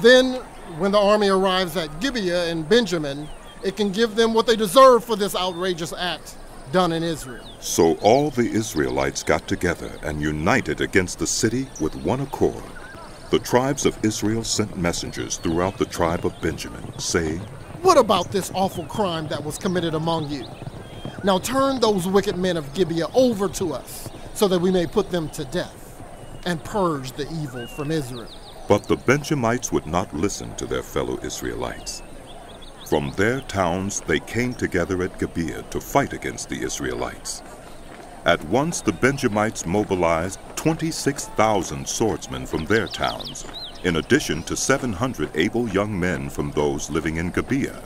Then, when the army arrives at Gibeah in Benjamin, it can give them what they deserve for this outrageous act done in Israel." So all the Israelites got together and united against the city with one accord. The tribes of Israel sent messengers throughout the tribe of Benjamin, saying, "What about this awful crime that was committed among you? Now turn those wicked men of Gibeah over to us, so that we may put them to death, and purge the evil from Israel. But the Benjamites would not listen to their fellow Israelites. From their towns they came together at Gibeah to fight against the Israelites. At once the Benjamites mobilized 26,000 swordsmen from their towns, in addition to 700 able young men from those living in Gibeah.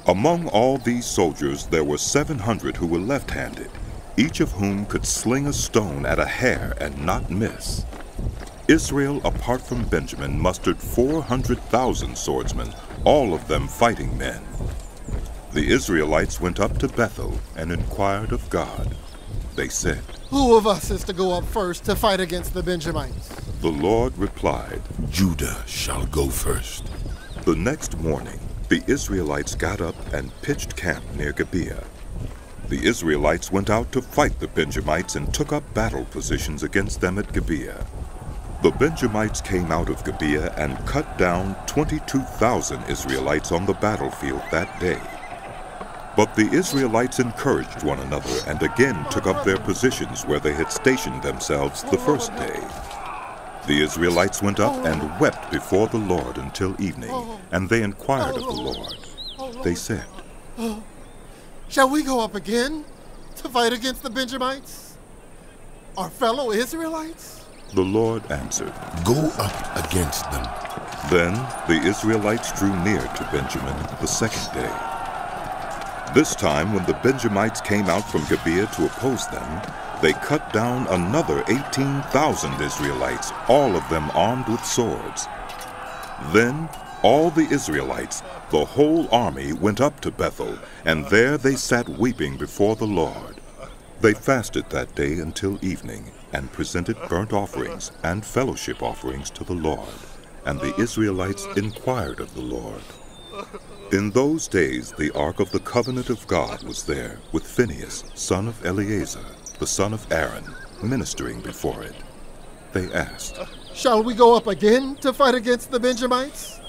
Among all these soldiers there were 700 who were left-handed, each of whom could sling a stone at a hair and not miss. Israel, apart from Benjamin, mustered 400,000 swordsmen, all of them fighting men. The Israelites went up to Bethel and inquired of God. They said, "Who of us is to go up first to fight against the Benjamites?" The Lord replied, "Judah shall go first." The next morning, the Israelites got up and pitched camp near Gibeah. The Israelites went out to fight the Benjamites and took up battle positions against them at Gibeah. The Benjamites came out of Gibeah and cut down 22,000 Israelites on the battlefield that day. But the Israelites encouraged one another and again took up their positions where they had stationed themselves the first day. The Israelites went up and wept before the Lord until evening, and they inquired of the Lord. They said, "Shall we go up again to fight against the Benjamites, our fellow Israelites?" The Lord answered, "Go up against them." Then the Israelites drew near to Benjamin the second day. This time, when the Benjamites came out from Gibeah to oppose them, they cut down another 18,000 Israelites, all of them armed with swords. Then all the Israelites, the whole army, went up to Bethel, and there they sat weeping before the Lord. They fasted that day until evening, and presented burnt offerings and fellowship offerings to the Lord, and the Israelites inquired of the Lord. In those days the ark of the covenant of God was there, with Phinehas, son of Eleazar, the son of Aaron, ministering before it. They asked, "Shall we go up again to fight against the Benjamites,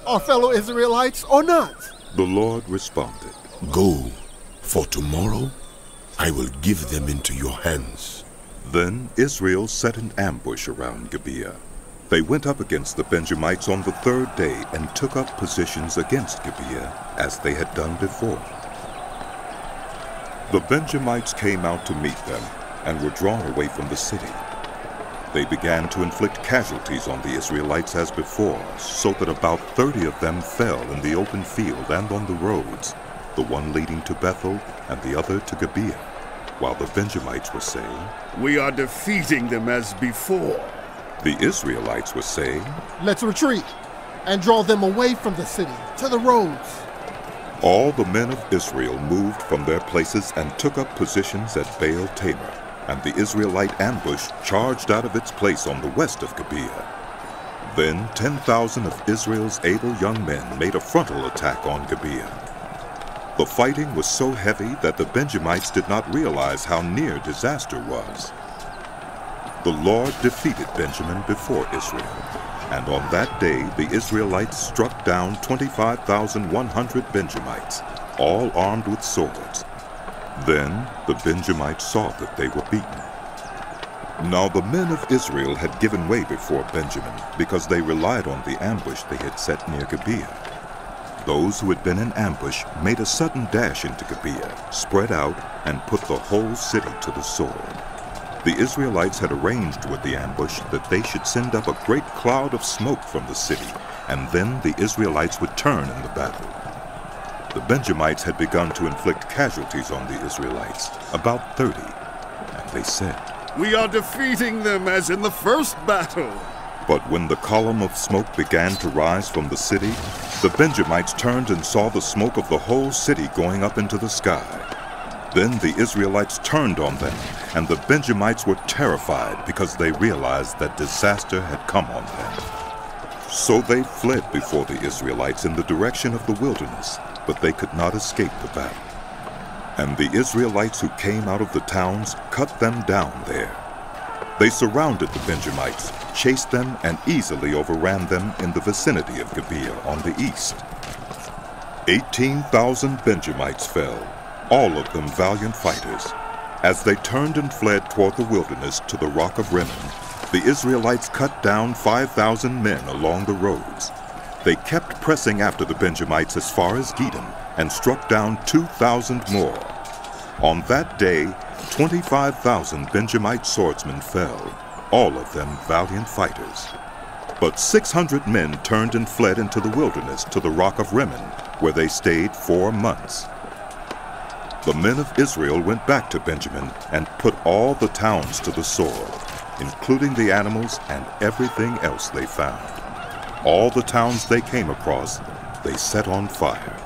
our fellow Israelites, or not?" The Lord responded, "Go, for tomorrow I will give them into your hands." Then Israel set an ambush around Gibeah. They went up against the Benjamites on the third day and took up positions against Gibeah, as they had done before. The Benjamites came out to meet them and were drawn away from the city. They began to inflict casualties on the Israelites as before, so that about 30 of them fell in the open field and on the roads, the one leading to Bethel and the other to Gibeah, while the Benjamites were saying, "We are defeating them as before." The Israelites were saying, "Let's retreat and draw them away from the city to the roads." All the men of Israel moved from their places and took up positions at Baal Tamar, and the Israelite ambush charged out of its place on the west of Gibeah. Then 10,000 of Israel's able young men made a frontal attack on Gibeah. The fighting was so heavy that the Benjamites did not realize how near disaster was. The Lord defeated Benjamin before Israel, and on that day the Israelites struck down 25,100 Benjamites, all armed with swords. Then the Benjamites saw that they were beaten. Now the men of Israel had given way before Benjamin, because they relied on the ambush they had set near Gibeah. Those who had been in ambush made a sudden dash into Gibeah, spread out, and put the whole city to the sword. The Israelites had arranged with the ambush that they should send up a great cloud of smoke from the city, and then the Israelites would turn in the battle. The Benjamites had begun to inflict casualties on the Israelites, about 30, and they said, "We are defeating them as in the first battle." But when the column of smoke began to rise from the city, the Benjamites turned and saw the smoke of the whole city going up into the sky. Then the Israelites turned on them, and the Benjamites were terrified because they realized that disaster had come on them. So they fled before the Israelites in the direction of the wilderness, but they could not escape the battle. And the Israelites who came out of the towns cut them down there. They surrounded the Benjamites, chased them, and easily overran them in the vicinity of Gibeah on the east. 18,000 Benjamites fell, all of them valiant fighters. As they turned and fled toward the wilderness to the rock of Rimmon, the Israelites cut down 5,000 men along the roads. They kept pressing after the Benjamites as far as Gedem and struck down 2,000 more. On that day, 25,000 Benjamite swordsmen fell, all of them valiant fighters. But 600 men turned and fled into the wilderness to the rock of Rimmon, where they stayed 4 months. The men of Israel went back to Benjamin and put all the towns to the sword, including the animals and everything else they found. All the towns they came across, they set on fire.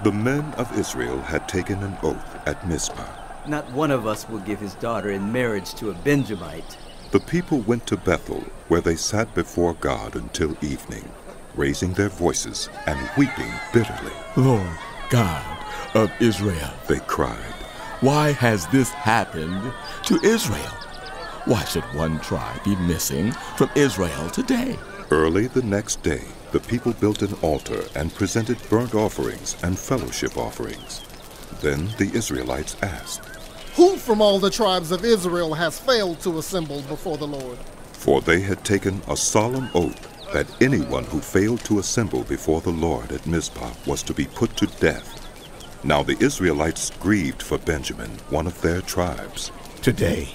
The men of Israel had taken an oath at Mizpah. Not one of us will give his daughter in marriage to a Benjamite. The people went to Bethel, where they sat before God until evening, raising their voices and weeping bitterly. Lord God of Israel, they cried, why has this happened to Israel? Why should one tribe be missing from Israel today? Early the next day, the people built an altar and presented burnt offerings and fellowship offerings. Then the Israelites asked, Who from all the tribes of Israel has failed to assemble before the Lord? For they had taken a solemn oath that anyone who failed to assemble before the Lord at Mizpah was to be put to death. Now the Israelites grieved for Benjamin, one of their tribes. Today,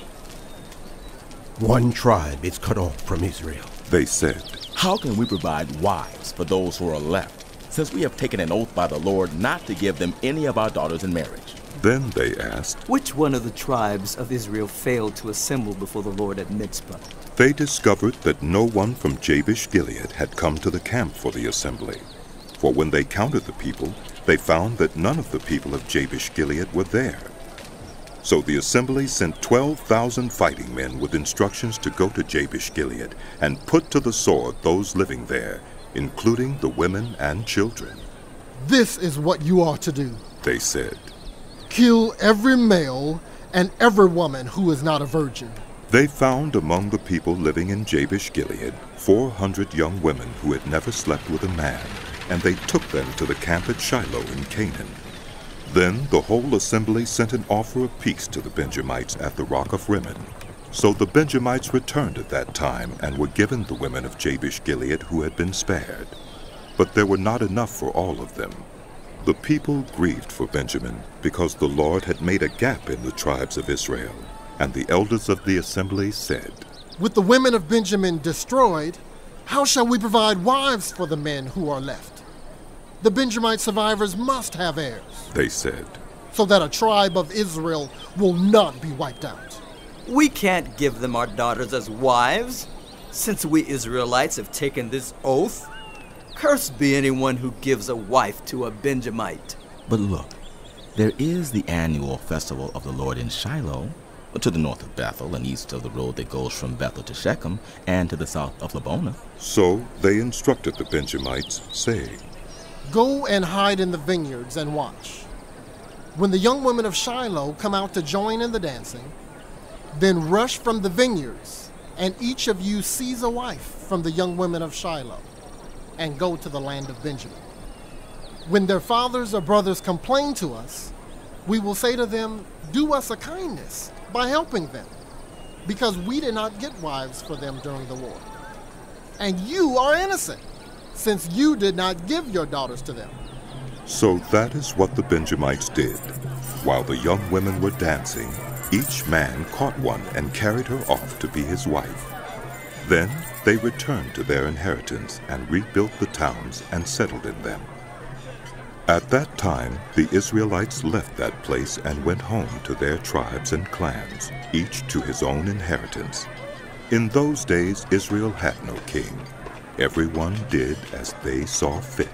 one tribe is cut off from Israel. They said, How can we provide wives for those who are left, since we have taken an oath by the Lord not to give them any of our daughters in marriage? Then they asked, Which one of the tribes of Israel failed to assemble before the Lord at Mizpah? They discovered that no one from Jabesh-Gilead had come to the camp for the assembly. For when they counted the people, they found that none of the people of Jabesh-Gilead were there. So the assembly sent 12,000 fighting men with instructions to go to Jabesh-Gilead and put to the sword those living there, including the women and children. This is what you are to do, they said. Kill every male and every woman who is not a virgin. They found among the people living in Jabesh-Gilead 400 young women who had never slept with a man, and they took them to the camp at Shiloh in Canaan. Then the whole assembly sent an offer of peace to the Benjamites at the rock of Rimmon. So the Benjamites returned at that time and were given the women of Jabesh-Gilead who had been spared. But there were not enough for all of them. The people grieved for Benjamin because the Lord had made a gap in the tribes of Israel. And the elders of the assembly said, With the women of Benjamin destroyed, how shall we provide wives for the men who are left? The Benjamite survivors must have heirs, they said, so that a tribe of Israel will not be wiped out. We can't give them our daughters as wives, since we Israelites have taken this oath. Cursed be anyone who gives a wife to a Benjamite. But look, there is the annual festival of the Lord in Shiloh, to the north of Bethel and east of the road that goes from Bethel to Shechem, and to the south of Lebonah. So they instructed the Benjamites, saying, Go and hide in the vineyards and watch. When the young women of Shiloh come out to join in the dancing, then rush from the vineyards, and each of you seize a wife from the young women of Shiloh, and go to the land of Benjamin. When their fathers or brothers complain to us, we will say to them, Do us a kindness by helping them, because we did not get wives for them during the war. And you are innocent, since you did not give your daughters to them. So that is what the Benjamites did. While the young women were dancing, each man caught one and carried her off to be his wife. Then they returned to their inheritance and rebuilt the towns and settled in them. At that time, the Israelites left that place and went home to their tribes and clans, each to his own inheritance. In those days, Israel had no king. Everyone did as they saw fit.